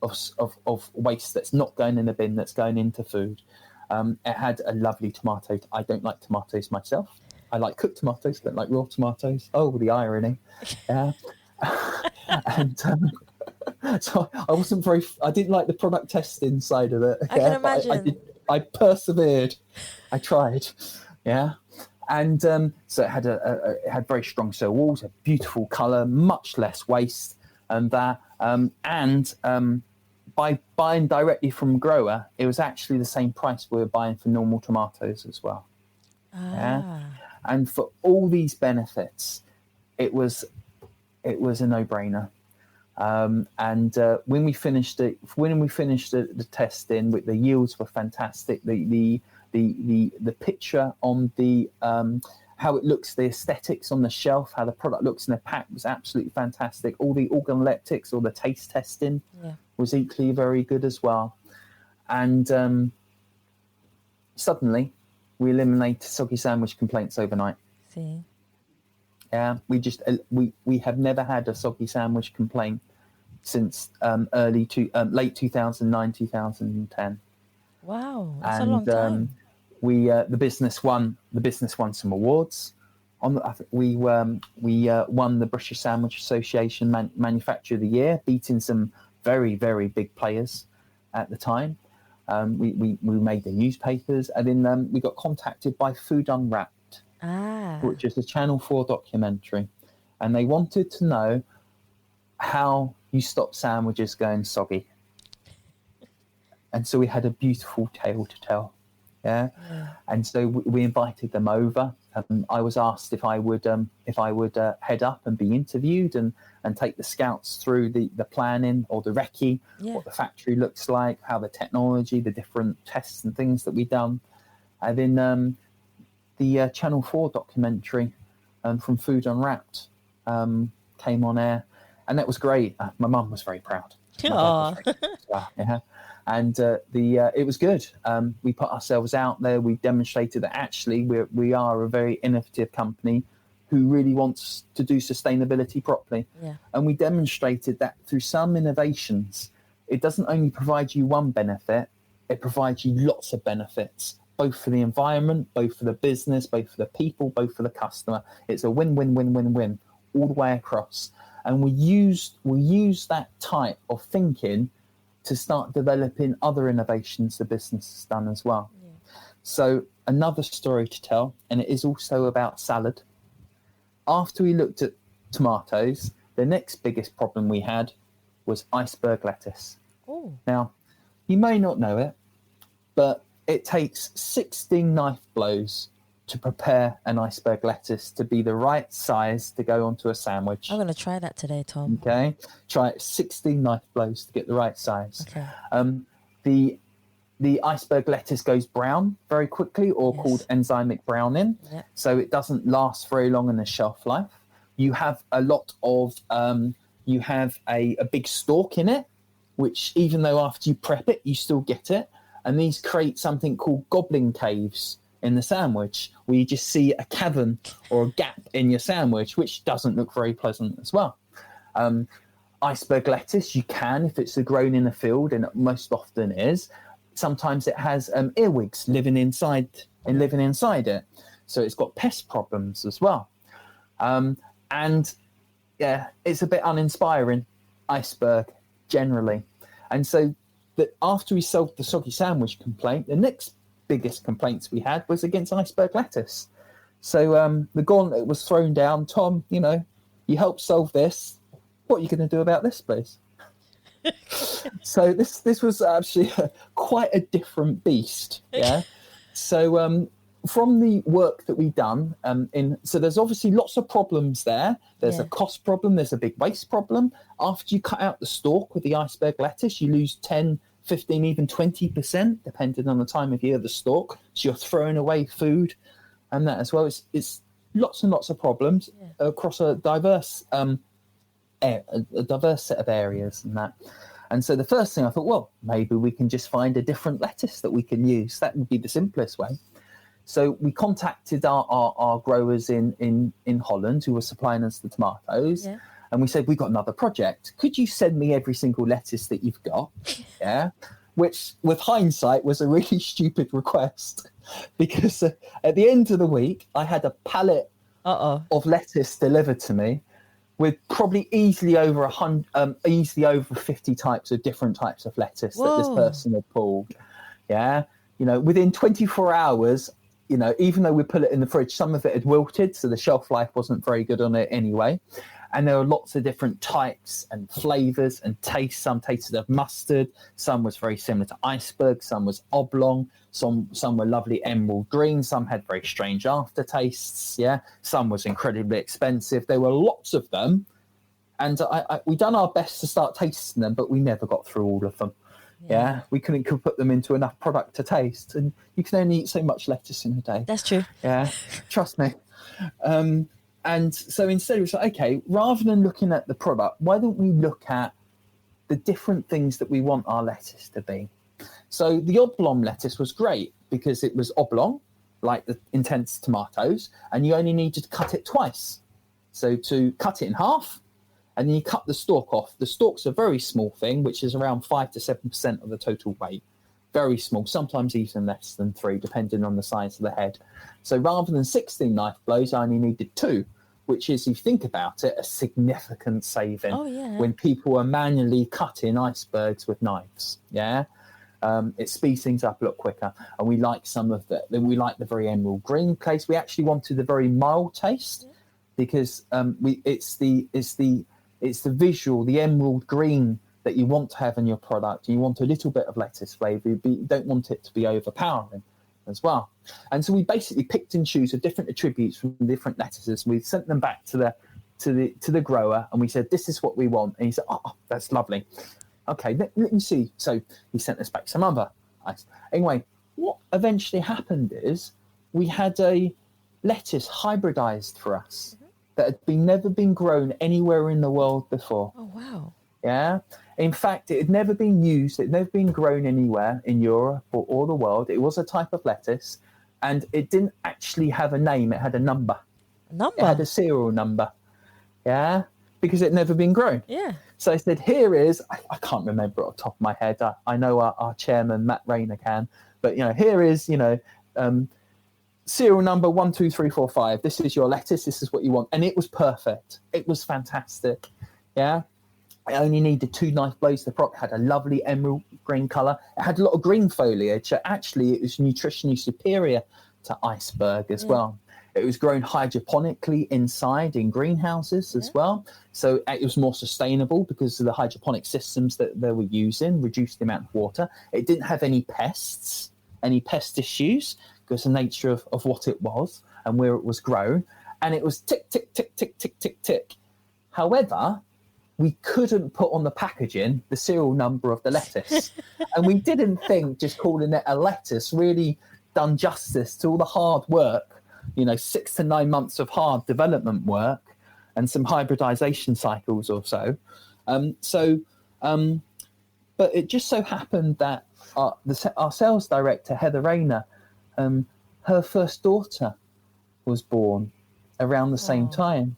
Speaker 1: of waste that's not going in the bin, that's going into food. It had a lovely tomato. I don't like tomatoes myself. I like cooked tomatoes, don't like raw tomatoes. Oh, the irony. Yeah. And so I didn't like the product testing side of it.
Speaker 2: I can imagine.
Speaker 1: I persevered. I tried. Yeah. And so it had very strong cell walls, a beautiful colour, much less waste, and that. By buying directly from a grower, it was actually the same price we were buying for normal tomatoes as well. Yeah. And for all these benefits, it was a no-brainer. And when we finished the testing, the yields were fantastic. The picture on the how it looks, the aesthetics on the shelf, how the product looks in the pack was absolutely fantastic. All the organoleptics, all the taste testing was equally very good as well. And suddenly, we eliminated soggy sandwich complaints overnight.
Speaker 2: See.
Speaker 1: Yeah, we have never had a soggy sandwich complaint since late 2009, 2010.
Speaker 2: Wow, that's a long time.
Speaker 1: The business won some awards. We won the British Sandwich Association Manufacturer of the Year, beating some very, very big players at the time. We made the newspapers, and then we got contacted by Food Unwrapped, which is a Channel 4 documentary, and they wanted to know how you stop sandwiches going soggy. And so we had a beautiful tale to tell. Yeah. And so we invited them over. I was asked if I would head up and be interviewed and take the scouts through the planning or the recce, what the factory looks like, how the technology, the different tests and things that we've done. And then the Channel 4 documentary from Food Unwrapped came on air, and that was great. My mum was very proud. And it was good. We put ourselves out there. We demonstrated that actually we are a very innovative company who really wants to do sustainability properly. Yeah. And we demonstrated that through some innovations, it doesn't only provide you one benefit, it provides you lots of benefits, both for the environment, both for the business, both for the people, both for the customer. It's a win-win-win-win-win all the way across. And we use that type of thinking to start developing other innovations the business has done as well. Yeah. So another story to tell, and it is also about salad. After we looked at tomatoes, the next biggest problem we had was iceberg lettuce. Ooh. Now, you may not know it, but it takes 16 knife blows to prepare an iceberg lettuce to be the right size to go onto a sandwich.
Speaker 2: I'm going to try that today, Tom.
Speaker 1: Okay, try it 16 knife blows to get the right size.
Speaker 2: Okay.
Speaker 1: The iceberg lettuce goes brown very quickly, or called enzymic browning.
Speaker 2: Yep.
Speaker 1: So it doesn't last very long in the shelf life. You have a lot of, you have a big stalk in it, which even though after you prep it, you still get it. And these create something called goblin caves in the sandwich, where you just see a cavern or a gap in your sandwich, which doesn't look very pleasant as well. Iceberg lettuce, you can, if it's grown in a field, and it most often is, sometimes it has earwigs living inside it. So it's got pest problems as well. And yeah, it's a bit uninspiring, iceberg, generally. And so that after we solved the soggy sandwich complaint, the next biggest complaints we had was against iceberg lettuce. So the gauntlet was thrown down. Tom, you helped solve this. What are you going to do about this, please? So this was actually quite a different beast. Yeah. So from the work that we've done, so there's obviously lots of problems there. There's a cost problem. There's a big waste problem. After you cut out the stalk with the iceberg lettuce, you lose 10, 15, even 20%, depending on the time of year of the stalk. So you're throwing away food and that as well. It's lots and lots of problems across a diverse set of areas and that. And so the first thing I thought, well, maybe we can just find a different lettuce that we can use. That would be the simplest way. So we contacted our growers in Holland who were supplying us the tomatoes. Yeah. And we said, we've got another project. Could you send me every single lettuce that you've got? Yeah. Which, with hindsight, was a really stupid request, because at the end of the week, I had a pallet of lettuce delivered to me, with probably easily over 50 types of different types of lettuce that this person had pulled. Yeah. Within 24 hours, even though we put it in the fridge, some of it had wilted, so the shelf life wasn't very good on it anyway. And there were lots of different types and flavors and tastes. Some tasted of mustard, some was very similar to iceberg, some was oblong, some were lovely emerald green, some had very strange aftertastes. Yeah, some was incredibly expensive. There were lots of them, and we done our best to start tasting them, but we never got through all of them. Yeah, we couldn't put them into enough product to taste, and you can only eat so much lettuce in a day.
Speaker 2: That's true.
Speaker 1: Yeah, trust me. And so instead, it was like, okay, rather than looking at the product, why don't we look at the different things that we want our lettuce to be? So the oblong lettuce was great because it was oblong, like the intense tomatoes, and you only needed to cut it twice. So to cut it in half, and then you cut the stalk off. The stalk's a very small thing, which is around 5 to 7% of the total weight. Very small, sometimes even less than 3, depending on the size of the head. So rather than 16 knife blows, I only needed 2, which is, if you think about it, a significant saving when people are manually cutting icebergs with knives. Yeah. It speeds things up a lot quicker. And we like some of the the very emerald green taste. We actually wanted a very mild taste because it's the visual, the emerald green that you want to have in your product. You want a little bit of lettuce flavor. You don't want it to be overpowering as well. And so we basically picked and chose different attributes from different lettuces. We sent them back to the grower, and we said, this is what we want. And he said, oh, that's lovely. Okay, let me see. So he sent us back some other ice. Anyway, what eventually happened is we had a lettuce hybridized for us that had never been grown anywhere in the world before.
Speaker 2: Oh, wow.
Speaker 1: Yeah. In fact, it had never been used. It had never been grown anywhere in Europe or the world. It was a type of lettuce, and it didn't actually have a name. It had a number.
Speaker 2: A number?
Speaker 1: It had a serial number. Yeah. Because it had never been grown.
Speaker 2: Yeah.
Speaker 1: So I said, here is, I can't remember it off the top of my head. I know our chairman, Matt Rayner, can. But, here is, serial number 12345. This is your lettuce. This is what you want. And it was perfect. It was fantastic. Yeah. I only needed 2 knife blows. The product had a lovely emerald green colour. It had a lot of green foliage. So actually, it was nutritionally superior to iceberg as well. It was grown hydroponically inside in greenhouses as well. So it was more sustainable because of the hydroponic systems that they were using, reduced the amount of water. It didn't have any pests, any pest issues, because the nature of what it was and where it was grown. And it was tick, tick, tick, tick, tick, tick, tick. However, we couldn't put on the packaging the serial number of the lettuce. And we didn't think just calling it a lettuce really done justice to all the hard work, 6 to 9 months of hard development work and some hybridization cycles or so. But it just so happened that our sales director, Heather Rayner, her first daughter was born around the same time.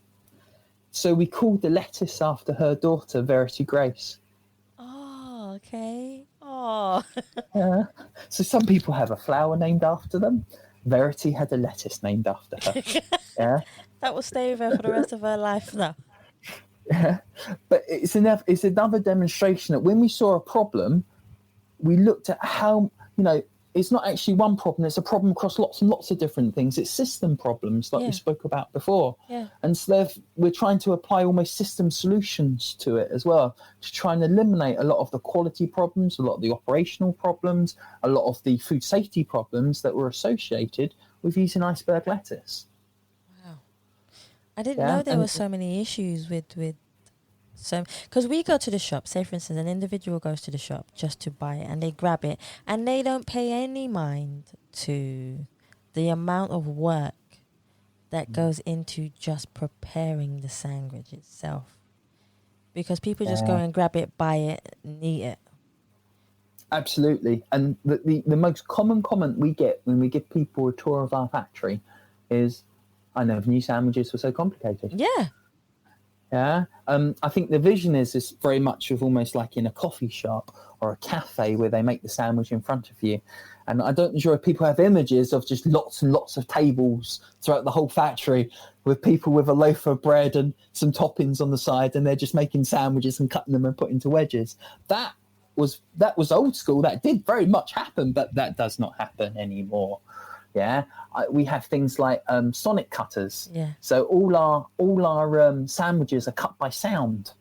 Speaker 1: So we called the lettuce after her daughter, Verity Grace.
Speaker 2: Oh, okay. Oh.
Speaker 1: Yeah. So some people have a flower named after them. Verity had a lettuce named after her. Yeah.
Speaker 2: That will stay with her for the rest of her life now.
Speaker 1: Yeah. But it's another demonstration that when we saw a problem, we looked at how, it's not actually one problem, it's a problem across lots and lots of different things. It's system problems like we spoke about before.
Speaker 2: Yeah.
Speaker 1: And so we're trying to apply almost system solutions to it as well, to try and eliminate a lot of the quality problems, a lot of the operational problems, a lot of the food safety problems that were associated with using iceberg lettuce.
Speaker 2: Wow. I didn't know there were so many issues with so, because we go to the shop, say for instance, an individual goes to the shop just to buy it and they grab it and they don't pay any mind to the amount of work that goes into just preparing the sandwich itself. Because people just go and grab it, buy it, and eat it.
Speaker 1: Absolutely. And the most common comment we get when we give people a tour of our factory is, I never knew sandwiches were so complicated.
Speaker 2: Yeah.
Speaker 1: Yeah. I think the vision is very much of almost like in a coffee shop or a cafe where they make the sandwich in front of you. And I don't know if people have images of just lots and lots of tables throughout the whole factory with people with a loaf of bread and some toppings on the side, and they're just making sandwiches and cutting them and putting into wedges. That was old school. That did very much happen, but that does not happen anymore. Yeah, we have things like sonic cutters.
Speaker 2: Yeah.
Speaker 1: So all our sandwiches are cut by sound.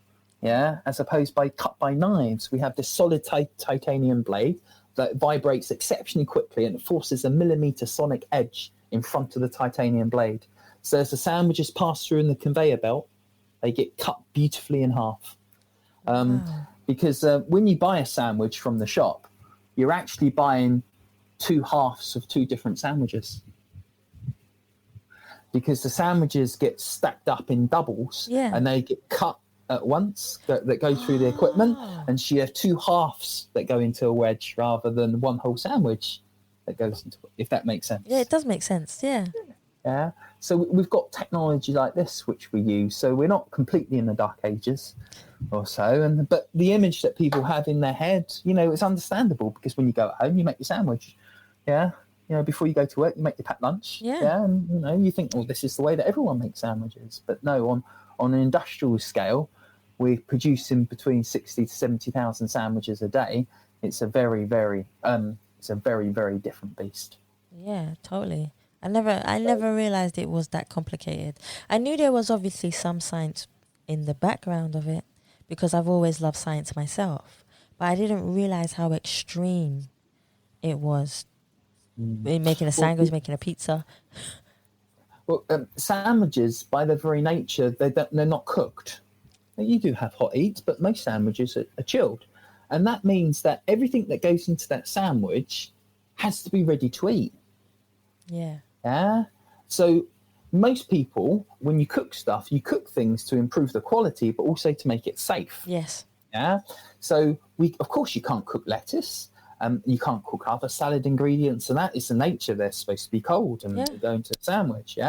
Speaker 1: Yeah, as opposed by cut by knives. We have this solid titanium blade that vibrates exceptionally quickly and it forces a millimeter sonic edge in front of the titanium blade. So as the sandwiches pass through in the conveyor belt, they get cut beautifully in half. Because when you buy a sandwich from the shop, you're actually buying two halves of two different sandwiches, because the sandwiches get stacked up in doubles and they get cut at once that go through the equipment, and so you have two halves that go into a wedge rather than one whole sandwich that goes into it, if that makes sense.
Speaker 2: Yeah, it does make sense. Yeah.
Speaker 1: So we've got technology like this which we use, so we're not completely in the dark ages or so, but the image that people have in their head, it's understandable, because when you go at home you make your sandwich. Before you go to work, you make your packed lunch. And you think, this is the way that everyone makes sandwiches. But no, on an industrial scale, we're producing between 60 to 70,000 sandwiches a day. It's a very, very, very different beast.
Speaker 2: Yeah, totally. I never realized it was that complicated. I knew there was obviously some science in the background of it, because I've always loved science myself. But I didn't realize how extreme it was. Making a sandwich, making a pizza.
Speaker 1: Well, sandwiches, by their very nature, they're not cooked. Now, you do have hot eats, but most sandwiches are chilled. And that means that everything that goes into that sandwich has to be ready to eat. Yeah. So most people, when you cook stuff, you cook things to improve the quality, but also to make it safe.
Speaker 2: Yes.
Speaker 1: Yeah. So of course, you can't cook lettuce. You can't cook other salad ingredients, and that is the nature. They're supposed to be cold and go into a sandwich,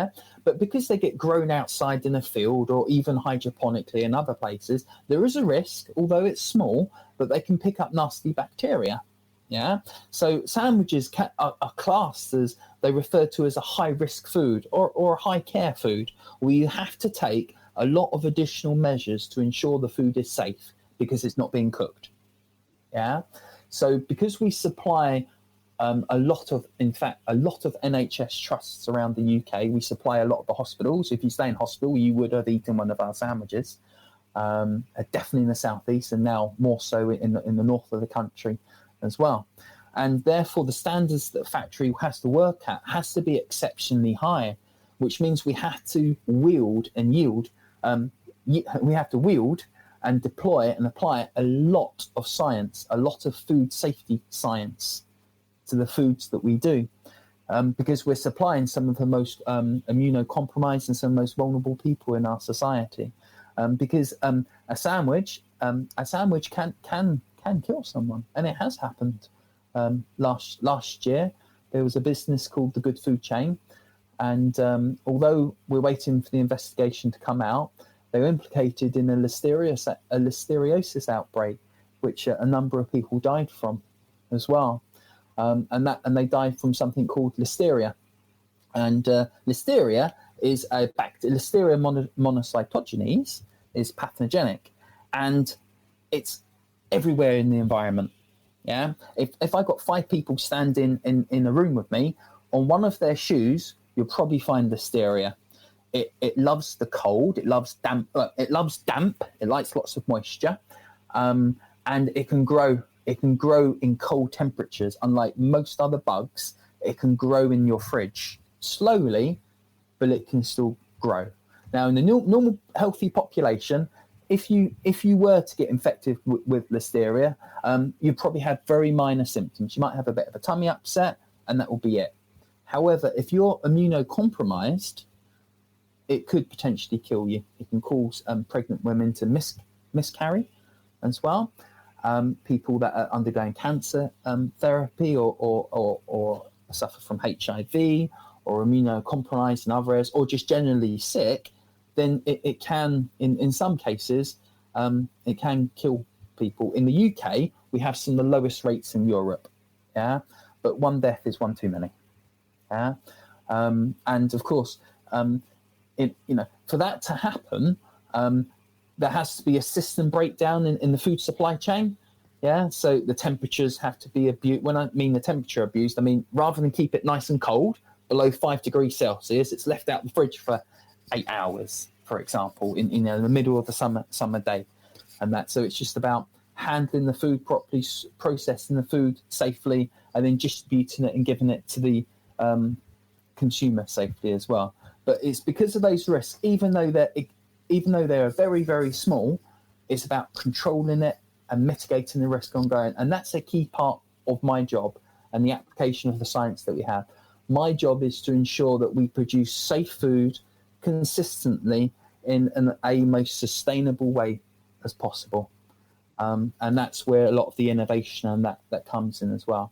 Speaker 1: But because they get grown outside in a field or even hydroponically in other places, there is a risk, although it's small, that they can pick up nasty bacteria, So sandwiches are classed as, they refer to as a high-risk food or a high-care food, where you have to take a lot of additional measures to ensure the food is safe because it's not being cooked, So because we supply a lot of NHS trusts around the UK, we supply a lot of the hospitals. If you stay in hospital, you would have eaten one of our sandwiches, definitely in the southeast, and now more so in the north of the country as well. and therefore the standards that a factory has to work at has to be exceptionally high, which means we have to wield and deploy and apply a lot of science, a lot of food safety science to the foods that we do, because we're supplying some of the most immunocompromised and some of the most vulnerable people in our society. Because a sandwich can kill someone, and it has happened. Last year, there was a business called the Good Food Chain, and although we're waiting for the investigation to come out, they were implicated in a listeriosis outbreak, which a number of people died from as well. And they died from something called listeria. And listeria is a Listeria monocytogenes is pathogenic, and it's everywhere in the environment. Yeah, if I got 5 people standing in a room with me, on one of their shoes, you'll probably find listeria. It loves the cold. It loves damp. It likes lots of moisture, and it can grow. It can grow in cold temperatures. Unlike most other bugs, it can grow in your fridge slowly, but it can still grow. Now, in the normal healthy population, if you were to get infected with listeria, you'd probably have very minor symptoms. You might have a bit of a tummy upset, and that will be it. However, if you're immunocompromised, it could potentially kill you. It can cause pregnant women to miscarry as well. People that are undergoing cancer therapy or suffer from HIV or immunocompromised in other areas, or just generally sick, then it can, in some cases, it can kill people. In the UK, we have some of the lowest rates in Europe, yeah, but one death is one too many, yeah, and of course, for that to happen, there has to be a system breakdown in the food supply chain, yeah. So the temperatures have to be abused. When I mean the temperature abused, I mean rather than keep it nice and cold below 5 degrees Celsius, it's left out the fridge for 8 hours, for example, in the middle of the summer day, and that. So it's just about handling the food properly, processing the food safely, and then distributing it and giving it to the consumer safely as well. But it's because of those risks, even though they're very, very small, it's about controlling it and mitigating the risk ongoing, and that's a key part of my job and the application of the science that we have. My job is to ensure that we produce safe food consistently in a most sustainable way as possible. And that's where a lot of the innovation and that comes in as well.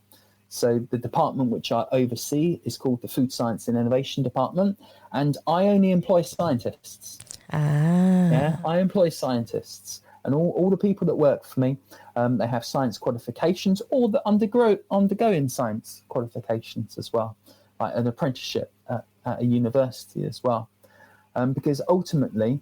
Speaker 1: So the department which I oversee is called the Food Science and Innovation Department, and I only employ scientists. Yeah, I employ scientists, and all the people that work for me, they have science qualifications or that undergoing science qualifications as well, like an apprenticeship at a university as well. Because ultimately,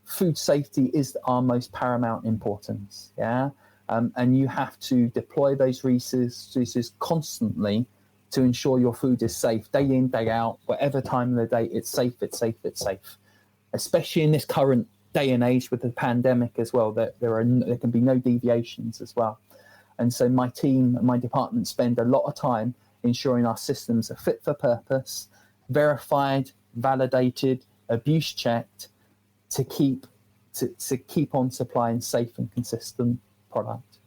Speaker 1: food safety is our most paramount importance, yeah? And you have to deploy those resources constantly to ensure your food is safe, day in, day out, whatever time of the day, it's safe, it's safe, it's safe. Especially in this current day and age with the pandemic as well, that there can be no deviations as well. And so my team and my department spend a lot of time ensuring our systems are fit for purpose, verified, validated, abuse checked, to keep on supplying safe and consistent product,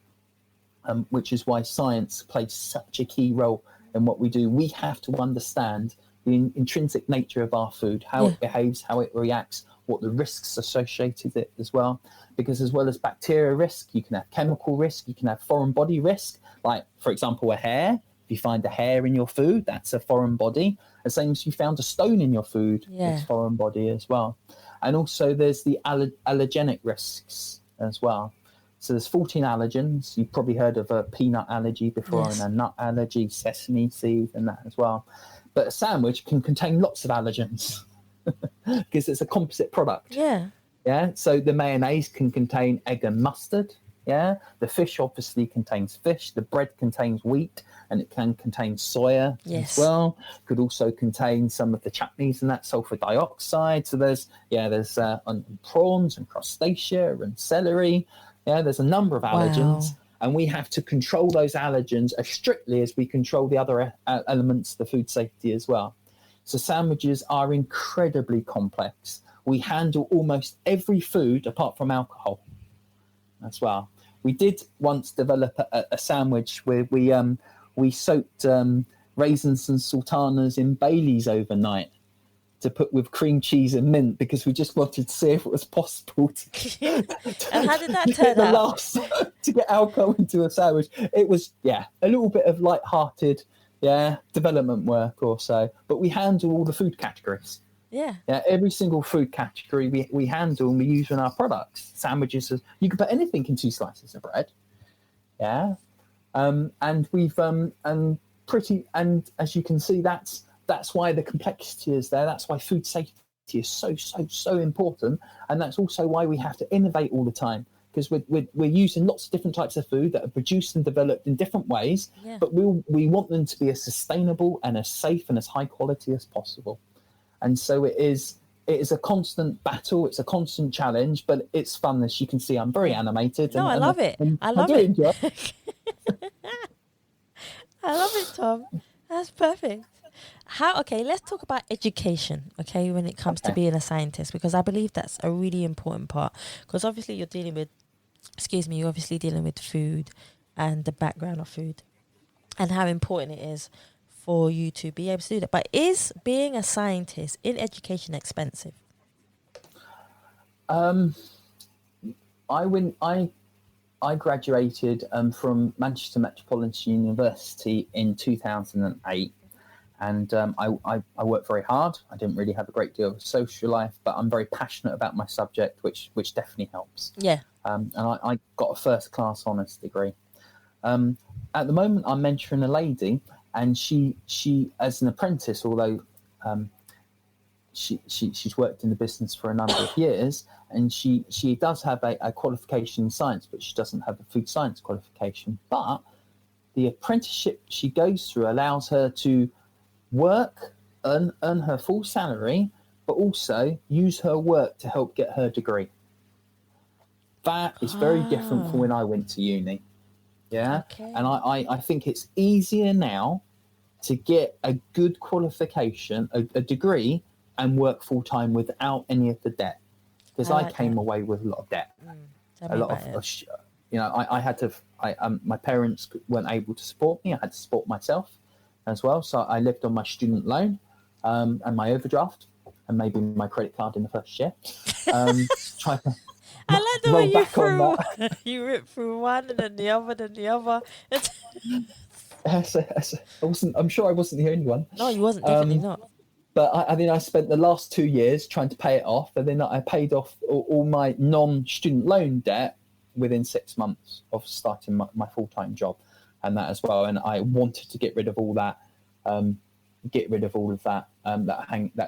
Speaker 1: which is why science plays such a key role in what we do. We have to understand the intrinsic nature of our food, how it behaves, how it reacts, what the risks associated with it as well. Because as well as bacteria risk, you can have chemical risk, you can have foreign body risk, like, for example, a hair. If you find a hair in your food, that's a foreign body. The same as you found a stone in your food, it's foreign body as well. And also there's the allergenic risks as well. So there's 14 allergens. You've probably heard of a peanut allergy before, and a nut allergy, sesame seed, and that as well. But a sandwich can contain lots of allergens because it's a composite product. Yeah. So the mayonnaise can contain egg and mustard. Yeah. The fish obviously contains fish. The bread contains wheat, and it can contain soya as well. Could also contain some of the chutneys and that sulfur dioxide. So there's prawns and crustacea and celery. Yeah, there's a number of allergens. And we have to control those allergens as strictly as we control the other elements of the food safety as well. So sandwiches are incredibly complex. We handle almost every food apart from alcohol as well. We did once develop a sandwich where we soaked raisins and sultanas in Baileys overnight to put with cream cheese and mint, because we just wanted to see if it was possible to
Speaker 2: And how did that turn out?
Speaker 1: To get alcohol into a sandwich. It was, a little bit of light-hearted, development work or so. But we handle all the food categories.
Speaker 2: Yeah.
Speaker 1: Every single food category we handle and we use in our products. Sandwiches, you can put anything in 2 slices of bread. Yeah. And we've and as you can see, that's why the complexity is there. That's why food safety is so important, and that's also why we have to innovate all the time, because we're using lots of different types of food that are produced and developed in different ways.
Speaker 2: Yeah.
Speaker 1: But we want them to be as sustainable and as safe and as high quality as possible. And so it is a constant battle. It's a constant challenge, but it's fun. As you can see, I'm very animated.
Speaker 2: No, I love it. I love it.
Speaker 1: Enjoy.
Speaker 2: I love it, Tom. That's perfect. Okay, let's talk about education, okay, when it comes to being a scientist, because I believe that's a really important part. Because obviously you're obviously dealing with food and the background of food and how important it is for you to be able to do that. But is being a scientist in education expensive?
Speaker 1: I graduated from Manchester Metropolitan University in 2008, and I worked very hard. I didn't really have a great deal of a social life, but I'm very passionate about my subject, which definitely helps.
Speaker 2: Yeah.
Speaker 1: And I got a first-class honours degree. At the moment, I'm mentoring a lady, and she as an apprentice, although she's worked in the business for a number of years, and she does have a qualification in science, but she doesn't have a food science qualification. But the apprenticeship she goes through allows her to work, earn her full salary, but also use her work to help get her degree. That is very different from when I went to uni. Yeah.
Speaker 2: Okay.
Speaker 1: And I think it's easier now to get a good qualification, a degree, and work full time without any of the debt. Because I came away with a lot of debt. I had to. My parents weren't able to support me. I had to support myself as well. So I lived on my student loan and my overdraft, and maybe my credit card in the first year. Try to.
Speaker 2: I like the way you ripped through one and then the other.
Speaker 1: I'm sure I wasn't the only one.
Speaker 2: No, you wasn't. Definitely not.
Speaker 1: But I spent the last 2 years trying to pay it off, and then I paid off all my non-student loan debt within 6 months of starting my full-time job, and that as well. And I wanted to get rid of all that, that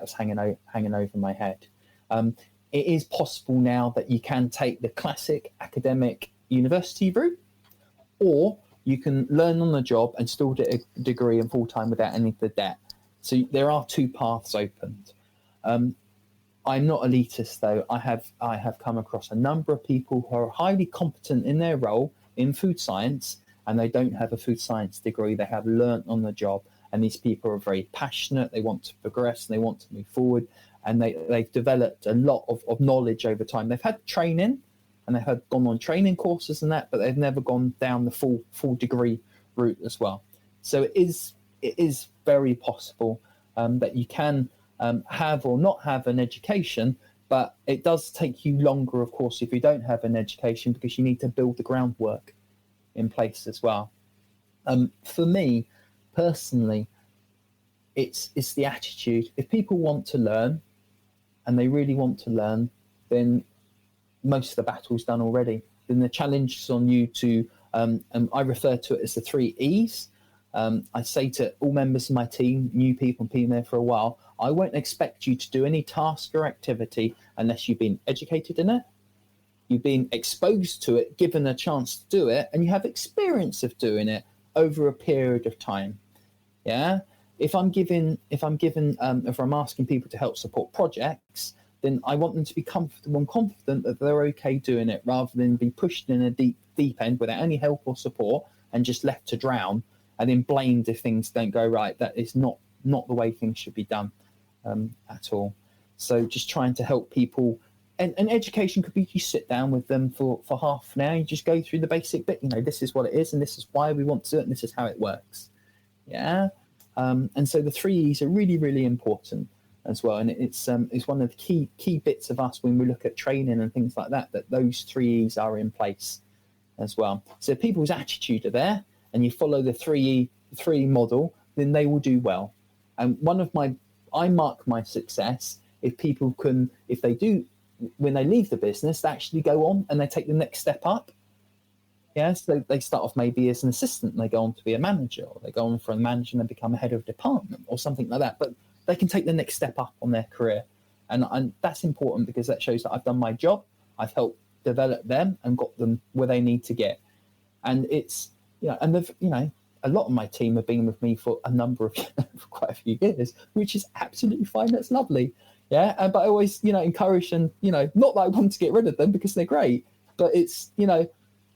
Speaker 1: was hanging over my head. It is possible now that you can take the classic academic university route, or you can learn on the job and still get a degree in full-time without any of the debt. So there are 2 paths opened. I'm not elitist, though. I have come across a number of people who are highly competent in their role in food science, and they don't have a food science degree. They have learnt on the job, and these people are very passionate. They want to progress, and they want to move forward, and they've developed a lot of knowledge over time. They've had training, and they have gone on training courses and that, but they've never gone down the full degree route as well. So it is very possible that you can have or not have an education, but it does take you longer, of course, if you don't have an education, because you need to build the groundwork in place as well. For me, personally, it's the attitude. If people want to learn, and they really want to learn, then most of the battle's done already. Then the challenge is on you to, I refer to it as the 3 E's. I say to all members of my team, new people and been there for a while, I won't expect you to do any task or activity unless you've been educated in it, you've been exposed to it, given a chance to do it, and you have experience of doing it over a period of time. Yeah. If I'm asking people to help support projects, then I want them to be comfortable and confident that they're okay doing it, rather than be pushed in a deep deep end without any help or support and just left to drown and then blamed if things don't go right. That is not the way things should be done at all. So just trying to help people. And education could be you sit down with them for half an hour, you just go through the basic bit, this is what it is and this is why we want to do it and this is how it works. Yeah. And so the 3 E's are really, really important as well. And it's one of the key bits of us when we look at training and things like that, that those 3 E's are in place as well. So if people's attitude are there and you follow the 3 model, then they will do well. And I mark my success if people can, if they do, when they leave the business, they actually go on and they take the next step up. Yeah, so they start off maybe as an assistant and they go on to be a manager, or they go on from a manager and become a head of department or something like that. But they can take the next step up on their career. And that's important because that shows that I've done my job. I've helped develop them and got them where they need to get. And it's, and a lot of my team have been with me for for quite a few years, which is absolutely fine. That's lovely. Yeah. But I always, encourage and, not that I want to get rid of them because they're great, but it's,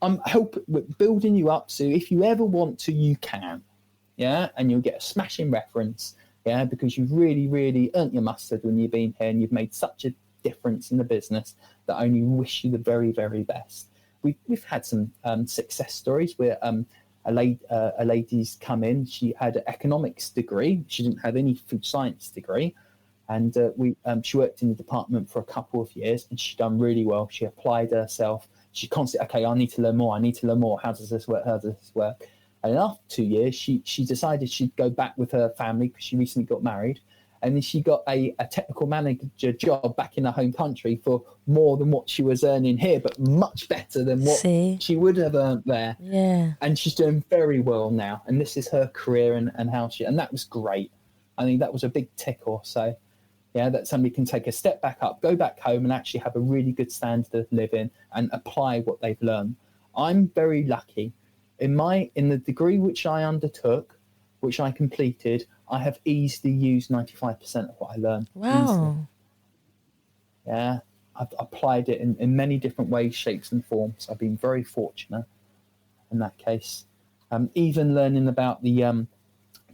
Speaker 1: I'm helping with building you up. So if you ever want to, you can. Yeah. And you'll get a smashing reference. Yeah. Because you've really, really earned your mustard when you've been here and you've made such a difference in the business that I only wish you the very, very best. We've had some success stories where a lady's come in. She had an economics degree. She didn't have any food science degree. And she worked in the department for a couple of years and she done really well. She applied herself. She constantly, okay, I need to learn more. How does this work? And after 2 years, she decided she'd go back with her family because she recently got married. And then she got a technical manager job back in her home country for more than what she was earning here, but much better than what she would have earned there.
Speaker 2: Yeah.
Speaker 1: And she's doing very well now. And this is her career and how and that was great. I think that was a big tick or so. Yeah, that somebody can take a step back up, go back home and actually have a really good standard of living and apply what they've learned. I'm very lucky. In the degree which I undertook, which I completed, I have easily used 95% of what I learned.
Speaker 2: Wow.
Speaker 1: Easily. Yeah, I've applied it in many different ways, shapes and forms. I've been very fortunate in that case. Even learning about the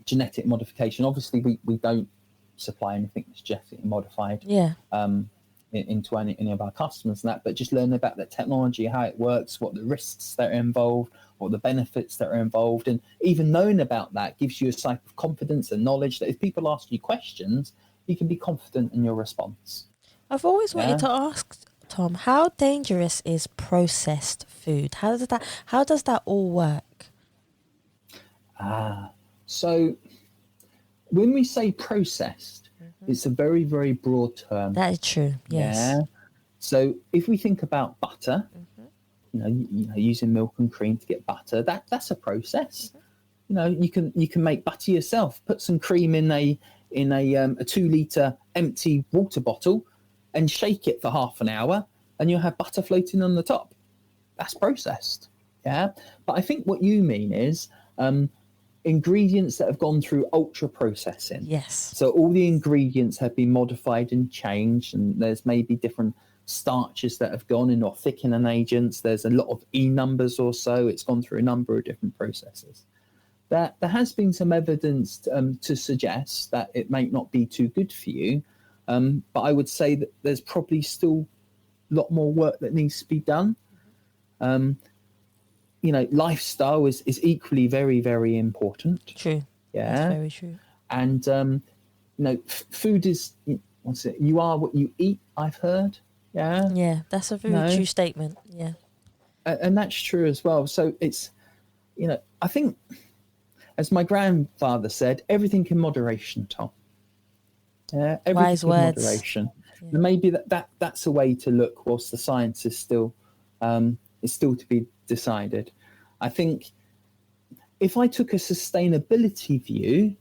Speaker 1: genetic modification. Obviously, we don't supply anything that's genetically modified into any of our customers and that, but just learn about that technology, how it works, what the risks that are involved, what the benefits that are involved, and even knowing about that gives you a type of confidence and knowledge that if people ask you questions, you can be confident in your response.
Speaker 2: I've always wanted to ask Tom, how dangerous is processed food? How does that all work?
Speaker 1: So when we say processed, it's a very, very broad term.
Speaker 2: That is true. Yes.
Speaker 1: Yeah. So if we think about butter, using milk and cream to get butter, that's a process. You can make butter yourself. Put some cream in a 2-litre empty water bottle and shake it for half an hour, and you'll have butter floating on the top. That's processed. Yeah. But I think what you mean is ingredients that have gone through ultra processing.
Speaker 2: Yes.
Speaker 1: So all the ingredients have been modified and changed, and there's maybe different starches that have gone in or thickening agents. There's a lot of E numbers or so. It's gone through a number of different processes. There has been some evidence to suggest that it may not be too good for you, but I would say that there's probably still a lot more work that needs to be done. Lifestyle is equally very, very important.
Speaker 2: True.
Speaker 1: Yeah.
Speaker 2: That's very true.
Speaker 1: And, food is, you are what you eat, I've heard. Yeah.
Speaker 2: Yeah, that's a very true statement. Yeah.
Speaker 1: And that's true as well. So it's, I think, as my grandfather said, everything in moderation, Tom. Yeah, everything
Speaker 2: Wise
Speaker 1: in
Speaker 2: words.
Speaker 1: moderation.
Speaker 2: Yeah.
Speaker 1: And maybe that's a way to look whilst the science is still to be decided. I think if I took a sustainability view,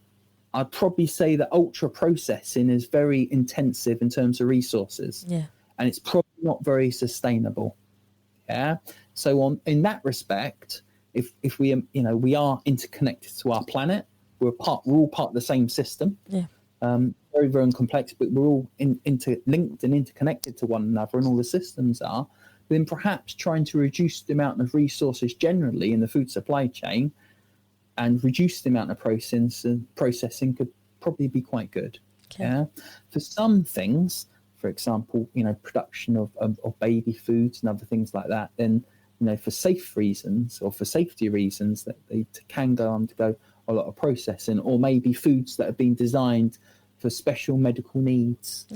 Speaker 1: I'd probably say that ultra processing is very intensive in terms of resources.
Speaker 2: Yeah.
Speaker 1: And it's probably not very sustainable. Yeah. So in that respect, if we we are interconnected to our planet, we're all part of the same system.
Speaker 2: Yeah.
Speaker 1: Very, very complex, but we're all interlinked and interconnected to one another, and all the systems are. then perhaps trying to reduce the amount of resources generally in the food supply chain and reduce the amount of processing could probably be quite good.
Speaker 2: Okay.
Speaker 1: Yeah. For some things, for example, production of baby foods and other things like that, then, for safe reasons or for safety reasons, that they can undergo a lot of processing, or maybe foods that have been designed for special medical needs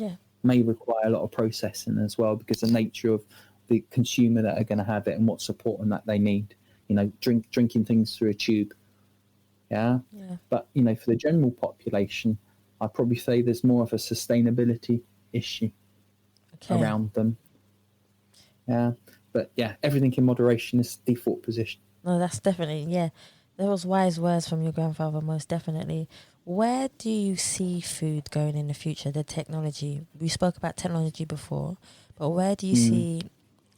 Speaker 1: may require a lot of processing as well, because the nature of the consumer that are going to have it and what support and that they need, drinking things through a tube. Yeah. But, for the general population, I'd probably say there's more of a sustainability issue around them. Yeah. But yeah, everything in moderation is default position.
Speaker 2: No, that's definitely, those wise words from your grandfather, most definitely. Where do you see food going in the future, the technology? We spoke about technology before, but where do you see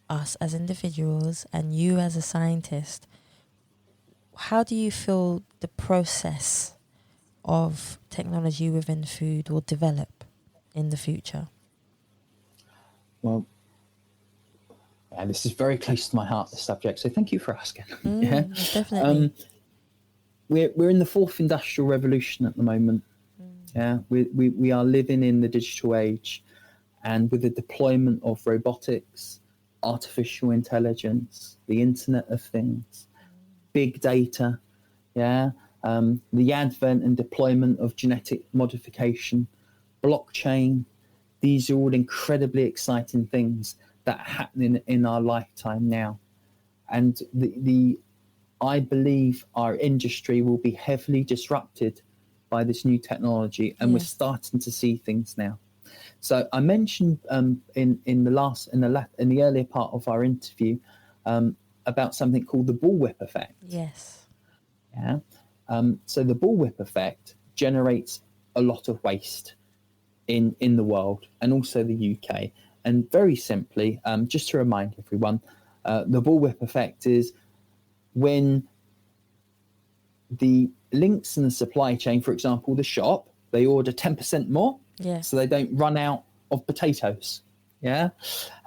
Speaker 2: us as individuals and you as a scientist? How do you feel the process of technology within food will develop in the future?
Speaker 1: Well, this is very close to my heart, this subject, so thank you for asking.
Speaker 2: Definitely.
Speaker 1: We're in the fourth industrial revolution at the moment. Yeah, we are living in the digital age, and with the deployment of robotics, artificial intelligence, the Internet of Things, big data, the advent and deployment of genetic modification, blockchain, these are all incredibly exciting things that are happening in our lifetime now. And I believe our industry will be heavily disrupted by this new technology, and we're starting to see things now. So I mentioned in the earlier part of our interview about something called the bullwhip effect.
Speaker 2: Yes.
Speaker 1: Yeah. So the bullwhip effect generates a lot of waste in the world and also the UK. And very simply, just to remind everyone, the bullwhip effect is when the links in the supply chain, for example, the shop, they order 10% more, so they don't run out of potatoes. Yeah.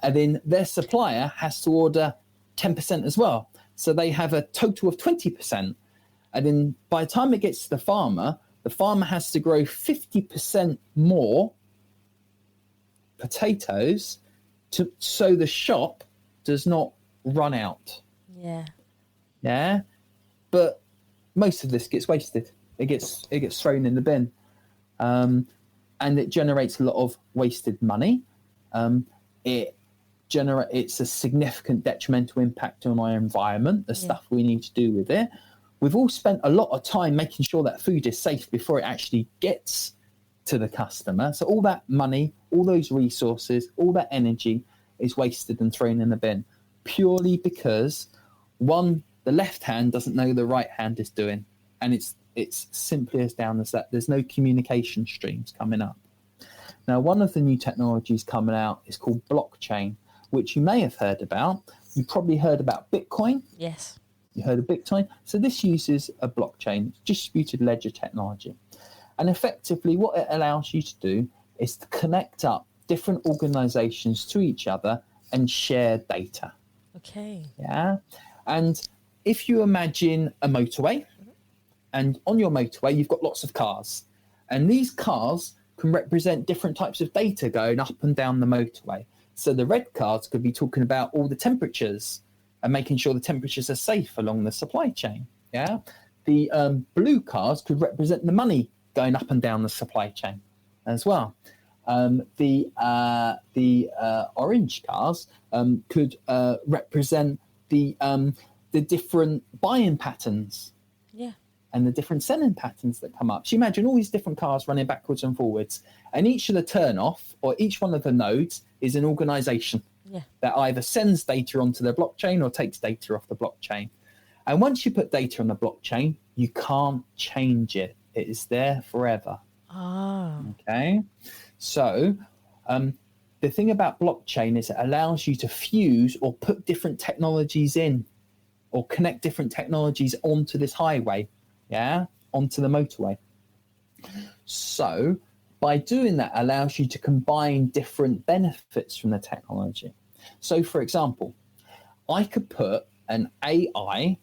Speaker 1: And then their supplier has to order 10% as well. So they have a total of 20%. And then by the time it gets to the farmer has to grow 50% more potatoes so the shop does not run out. Yeah. But most of this gets wasted. It gets thrown in the bin. And it generates a lot of wasted money. It's a significant detrimental impact on our environment, the stuff we need to do with it. We've all spent a lot of time making sure that food is safe before it actually gets to the customer. So all that money, all those resources, all that energy is wasted and thrown in the bin, purely because, one, the left hand doesn't know the right hand is doing. And it's simply as down as that. There's no communication streams coming up. Now, one of the new technologies coming out is called blockchain, which you may have heard about. You probably heard about Bitcoin.
Speaker 2: Yes.
Speaker 1: You heard of Bitcoin? So this uses a blockchain, distributed ledger technology. And effectively what it allows you to do is to connect up different organizations to each other and share data.
Speaker 2: Okay.
Speaker 1: Yeah. And if you imagine a motorway, and on your motorway, you've got lots of cars. And these cars can represent different types of data going up and down the motorway. So the red cars could be talking about all the temperatures and making sure the temperatures are safe along the supply chain. Yeah. The blue cars could represent the money going up and down the supply chain as well. The orange cars could represent the different buying patterns.
Speaker 2: Yeah.
Speaker 1: And the different selling patterns that come up. So you imagine all these different cars running backwards and forwards, and each of the turn-off or each one of the nodes is an organization that either sends data onto the blockchain or takes data off the blockchain. And once you put data on the blockchain, you can't change it. It is there forever. Okay. So the thing about blockchain is it allows you to fuse or put different technologies in or connect different technologies onto this highway. Yeah, onto the motorway. So by doing that allows you to combine different benefits from the technology. So, for example, I could put an AI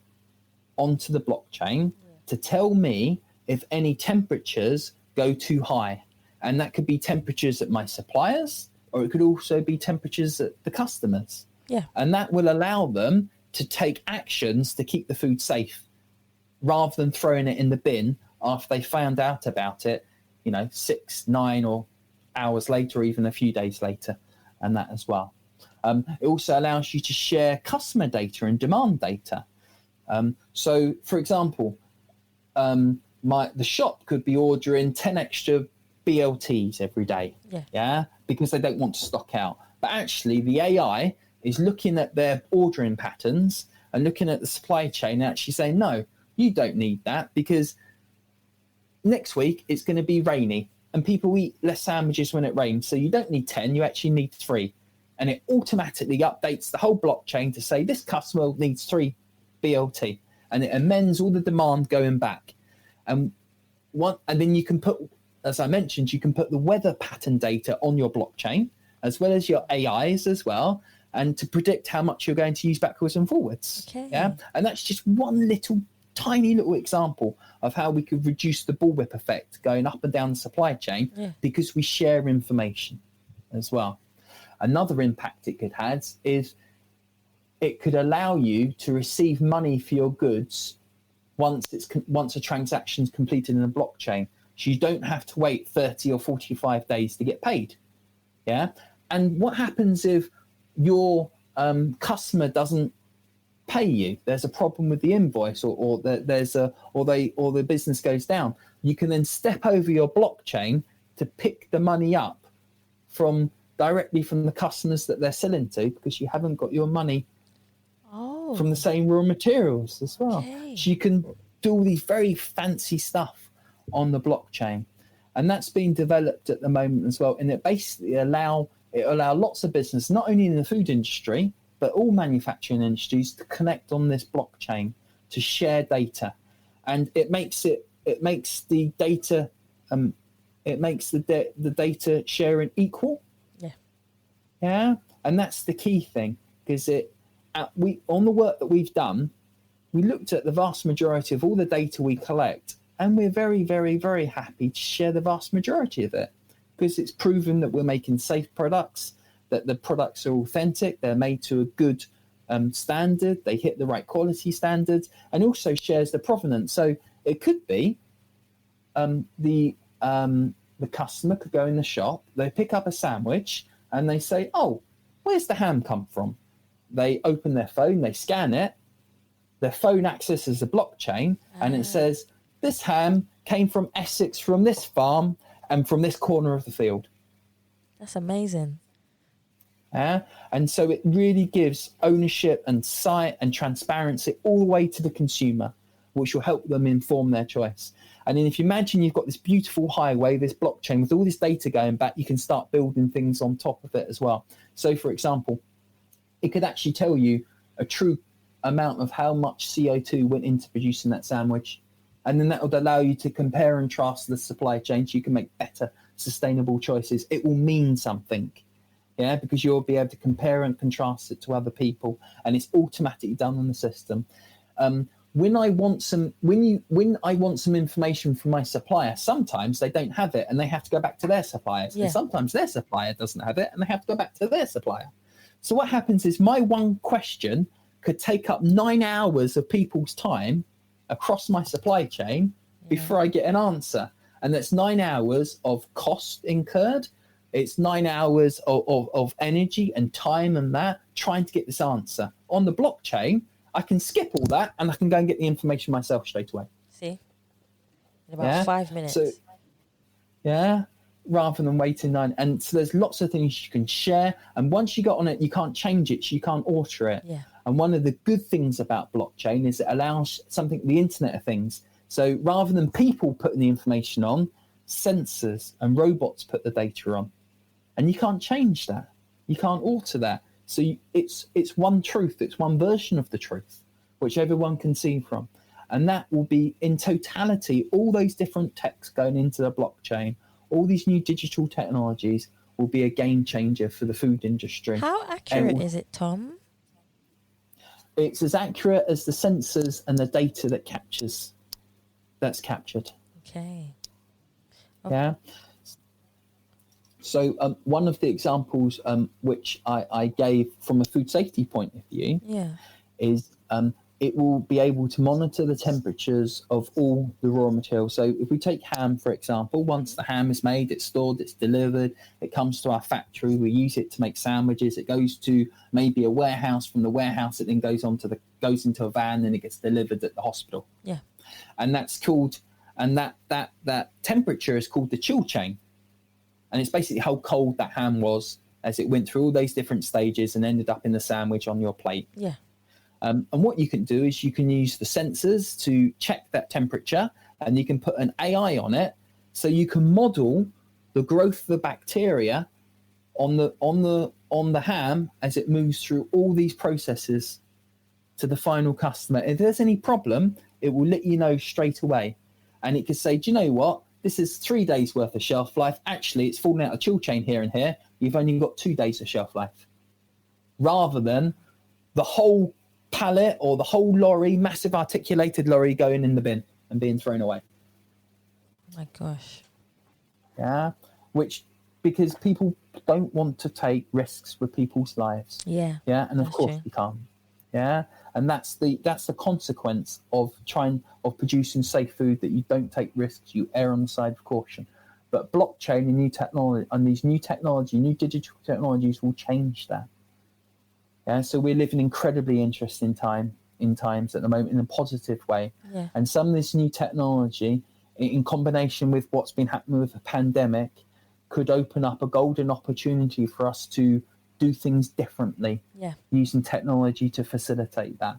Speaker 1: onto the blockchain to tell me if any temperatures go too high. And that could be temperatures at my suppliers, or it could also be temperatures at the customers.
Speaker 2: Yeah.
Speaker 1: And that will allow them to take actions to keep the food safe rather than throwing it in the bin after they found out about it, 6, 9 or hours later, or even a few days later, and that as well. It also allows you to share customer data and demand data. So, for example, the shop could be ordering 10 extra BLTs every day, because they don't want to stock out. But actually, the AI is looking at their ordering patterns and looking at the supply chain and actually saying, no, you don't need that because next week it's going to be rainy and people eat less sandwiches when it rains. So you don't need 10, you actually need 3. And it automatically updates the whole blockchain to say this customer needs 3 BLT, and it amends all the demand going back. And then you can put, as I mentioned, you can put the weather pattern data on your blockchain as well as your AIs as well, and to predict how much you're going to use backwards and forwards.
Speaker 2: Okay.
Speaker 1: Yeah, and that's just one tiny little example of how we could reduce the bullwhip effect going up and down the supply chain because we share information as well. Another impact it could have is it could allow you to receive money for your goods once a transaction's completed in a blockchain. So you don't have to wait 30 or 45 days to get paid. Yeah. And what happens if your customer doesn't pay you? There's a problem with the invoice, or the business goes down. You can then step over your blockchain to pick the money up directly from the customers that they're selling to, because you haven't got your money from the same raw materials as well.
Speaker 2: Okay.
Speaker 1: So you can do all these very fancy stuff on the blockchain, and that's being developed at the moment as well. And it basically allow lots of business, not only in the food industry but all manufacturing industries, to connect on this blockchain to share data, and it makes the data the data sharing equal. Yeah, and that's the key thing, because on the work that we've done, we looked at the vast majority of all the data we collect, and we're very, very, very happy to share the vast majority of it, because it's proven that we're making safe products, that the products are authentic, they're made to a good standard, they hit the right quality standards, and also shares the provenance. So it could be the customer could go in the shop, they pick up a sandwich, and they say, oh, where's the ham come from? They open their phone, they scan it, their phone accesses the blockchain, and it says, this ham came from Essex, from this farm, and from this corner of the field.
Speaker 2: That's amazing.
Speaker 1: And so it really gives ownership and sight and transparency all the way to the consumer, which will help them inform their choice. And then if you imagine you've got this beautiful highway, this blockchain with all this data going back, you can start building things on top of it as well. So, for example, it could actually tell you a true amount of how much CO2 went into producing that sandwich. And then that would allow you to compare and trust the supply chain so you can make better, sustainable choices. It will mean something, because you'll be able to compare and contrast it to other people, and it's automatically done on the system. When I want some information from my supplier, sometimes they don't have it and they have to go back to their suppliers. And sometimes their supplier doesn't have it and they have to go back to their supplier. So what happens is my one question could take up 9 hours of people's time across my supply chain before I get an answer. And that's 9 hours of cost incurred. It's 9 hours of energy and time and that trying to get this answer. On the blockchain, I can skip all that and I can go and get the information myself straight away.
Speaker 2: See? In about 5 minutes.
Speaker 1: So, rather than waiting 9. And so there's lots of things you can share. And once you got on it, you can't change it. So you can't alter it.
Speaker 2: Yeah.
Speaker 1: And one of the good things about blockchain is it allows the Internet of Things. So rather than people putting the information on, sensors and robots put the data on. And you can't change that. You can't alter that. So it's one truth. It's one version of the truth, which everyone can see from. And that will be in totality, all those different techs going into the blockchain, all these new digital technologies will be a game changer for the food industry.
Speaker 2: How accurate is it, Tom?
Speaker 1: It's as accurate as the sensors and the data that's captured.
Speaker 2: Okay.
Speaker 1: Yeah. So one of the examples which I gave from a food safety point of view is it will be able to monitor the temperatures of all the raw materials. So if we take ham, for example, once the ham is made, it's stored, it's delivered, it comes to our factory, we use it to make sandwiches, it goes to maybe a warehouse, from the warehouse it then goes into a van and it gets delivered at the hospital.
Speaker 2: Yeah.
Speaker 1: And that's called, and that temperature is called the chill chain. And it's basically how cold that ham was as it went through all those different stages and ended up in the sandwich on your plate.
Speaker 2: Yeah.
Speaker 1: And what you can do is you can use the sensors to check that temperature, and you can put an AI on it, so you can model the growth of the bacteria on the ham as it moves through all these processes to the final customer. If there's any problem, it will let you know straight away, and it could say, do you know what? This is 3 days worth of shelf life. Actually, it's fallen out of chill chain here and here. You've only got 2 days of shelf life, rather than the whole pallet or the whole lorry, massive articulated lorry, going in the bin and being thrown away.
Speaker 2: Oh my gosh.
Speaker 1: Yeah. Because people don't want to take risks with people's lives.
Speaker 2: Yeah.
Speaker 1: Yeah. And of course
Speaker 2: true.
Speaker 1: we can't. Yeah. And that's the consequence of producing safe food, that you don't take risks, you err on the side of caution. But blockchain and new digital technologies will change that. Yeah, so we're living incredibly interesting times at the moment in a positive way.
Speaker 2: Yeah.
Speaker 1: And some of this new technology, in combination with what's been happening with the pandemic, could open up a golden opportunity for us to do things differently, using technology to facilitate that.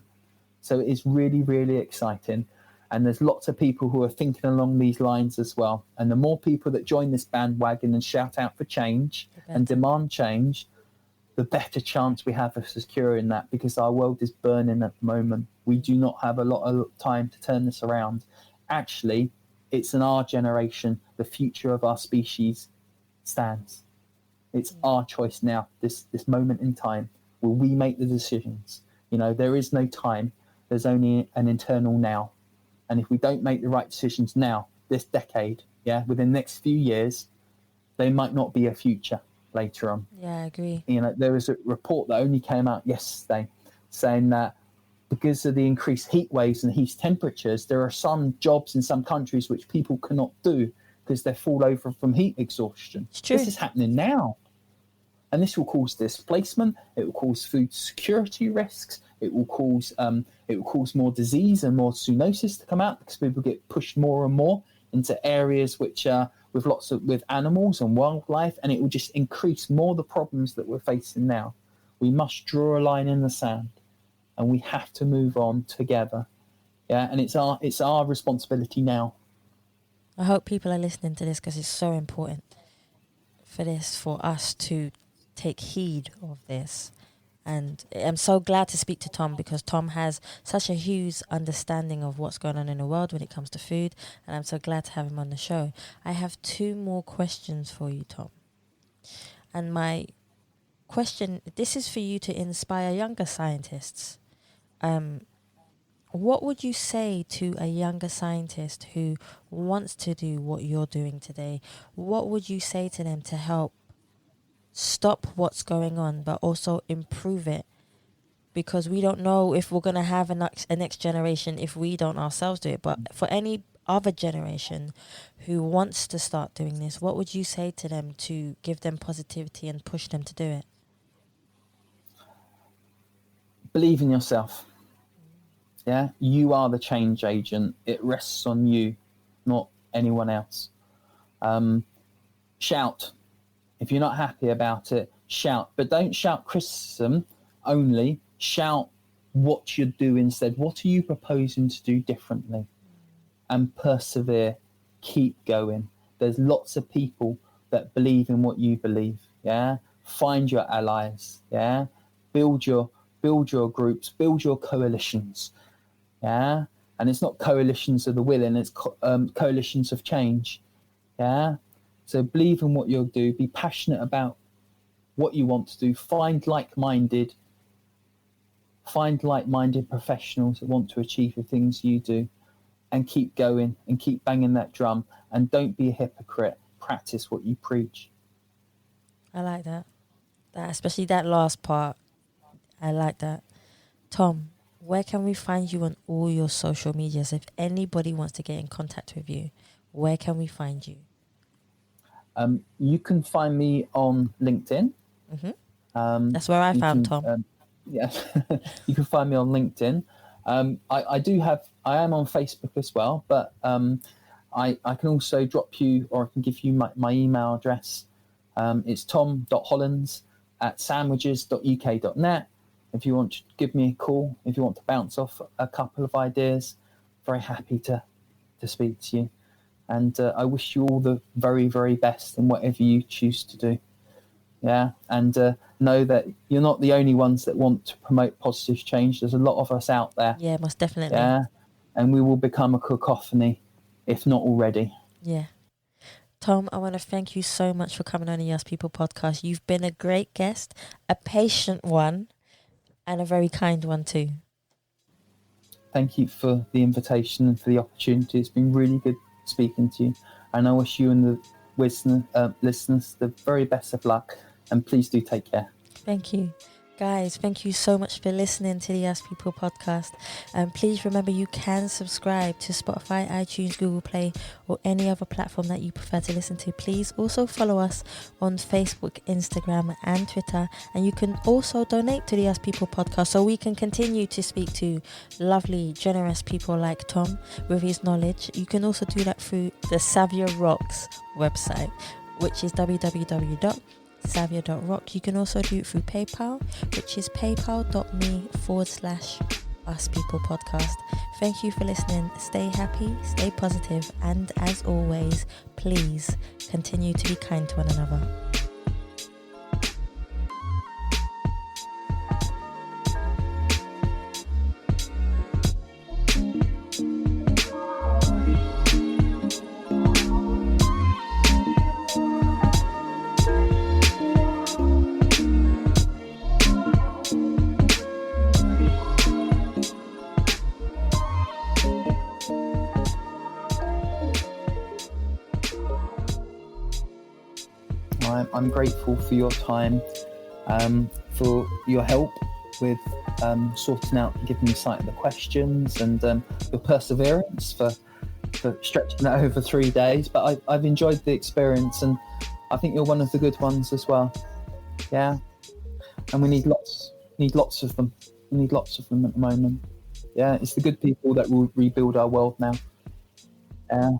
Speaker 1: So it's really, really exciting. And there's lots of people who are thinking along these lines as well. And the more people that join this bandwagon and shout out for change and demand change, the better chance we have of securing that, because our world is burning at the moment. We do not have a lot of time to turn this around. Actually, it's in our generation, the future of our species stands. It's our choice now, this moment in time. Will we make the decisions? There is no time. There's only an eternal now. And if we don't make the right decisions now, this decade, within the next few years, there might not be a future later on.
Speaker 2: Yeah, I agree.
Speaker 1: There was a report that only came out yesterday saying that because of the increased heat waves and heat temperatures, there are some jobs in some countries which people cannot do because they fall over from heat exhaustion.
Speaker 2: It's true.
Speaker 1: This is happening now. And this will cause displacement. It will cause food security risks. It will cause more disease and more zoonosis to come out, because people get pushed more and more into areas which are with animals and wildlife, and it will just increase more the problems that we're facing now. We must draw a line in the sand, and we have to move on together. Yeah, and it's our responsibility now.
Speaker 2: I hope people are listening to this, because it's so important for us to take heed of this. And I'm so glad to speak to Tom, because Tom has such a huge understanding of what's going on in the world when it comes to food, and I'm so glad to have him on the show. I have 2 more questions for you, Tom. And my question, this is for you to inspire younger scientists. What would you say to a younger scientist who wants to do what you're doing today? What would you say to them to help stop what's going on, but also improve it? Because we don't know if we're going to have a next generation if we don't ourselves do it. But for any other generation who wants to start doing this, what would you say to them to give them positivity and push them to do it?
Speaker 1: Believe in yourself. Yeah, you are the change agent. It rests on you, not anyone else. Shout. If you're not happy about it, shout. But don't shout criticism only. Shout what you do instead. What are you proposing to do differently? And persevere. Keep going. There's lots of people that believe in what you believe. Yeah. Find your allies. Yeah. Build your groups. Build your coalitions. Yeah. And it's not coalitions of the willing. It's coalitions of change. Yeah. So believe in what you'll do. Be passionate about what you want to do. Find like-minded professionals that want to achieve the things you do, and keep going and keep banging that drum. And don't be a hypocrite. Practice what you preach.
Speaker 2: I like that. Especially that last part. I like that. Tom, where can we find you on all your social medias? If anybody wants to get in contact with you, where can we find you?
Speaker 1: You can find me on LinkedIn.
Speaker 2: That's where I found Tom.
Speaker 1: Yes, you can find me on LinkedIn. I am on Facebook as well, but I can also drop you, or I can give you my email address. It's tom.hollands@sandwiches.uk.net. If you want to give me a call, if you want to bounce off a couple of ideas, very happy to speak to you. And I wish you all the very, very best in whatever you choose to do. Yeah, and know that you're not the only ones that want to promote positive change. There's a lot of us out there.
Speaker 2: Yeah, most definitely.
Speaker 1: Yeah, and we will become a cacophony, if not already.
Speaker 2: Yeah. Tom, I want to thank you so much for coming on the Yes People podcast. You've been a great guest, a patient one, and a very kind one too.
Speaker 1: Thank you for the invitation and for the opportunity. It's been really good speaking to you, and I wish you and the listeners the very best of luck, and please do take care.
Speaker 2: Thank you. Guys, thank you so much for listening to the Yes People podcast. And please remember, you can subscribe to Spotify, iTunes, Google Play, or any other platform that you prefer to listen to. Please also follow us on Facebook, Instagram, and Twitter. And you can also donate to the Yes People podcast so we can continue to speak to lovely, generous people like Tom with his knowledge. You can also do that through the Savia Rocks website, which is www.savia.rock. You can also do it through PayPal, which is paypal.me/uspeoplepodcast. Thank you for listening. Stay happy, stay positive, and as always, please continue to be kind to one another.
Speaker 1: I'm grateful for your time, for your help with sorting out and giving me sight of the questions, and your perseverance for stretching that over 3 days. But I've enjoyed the experience, and I think you're one of the good ones as well. Yeah, and we need lots of them. We need lots of them at the moment. Yeah, it's the good people that will rebuild our world now. Yeah.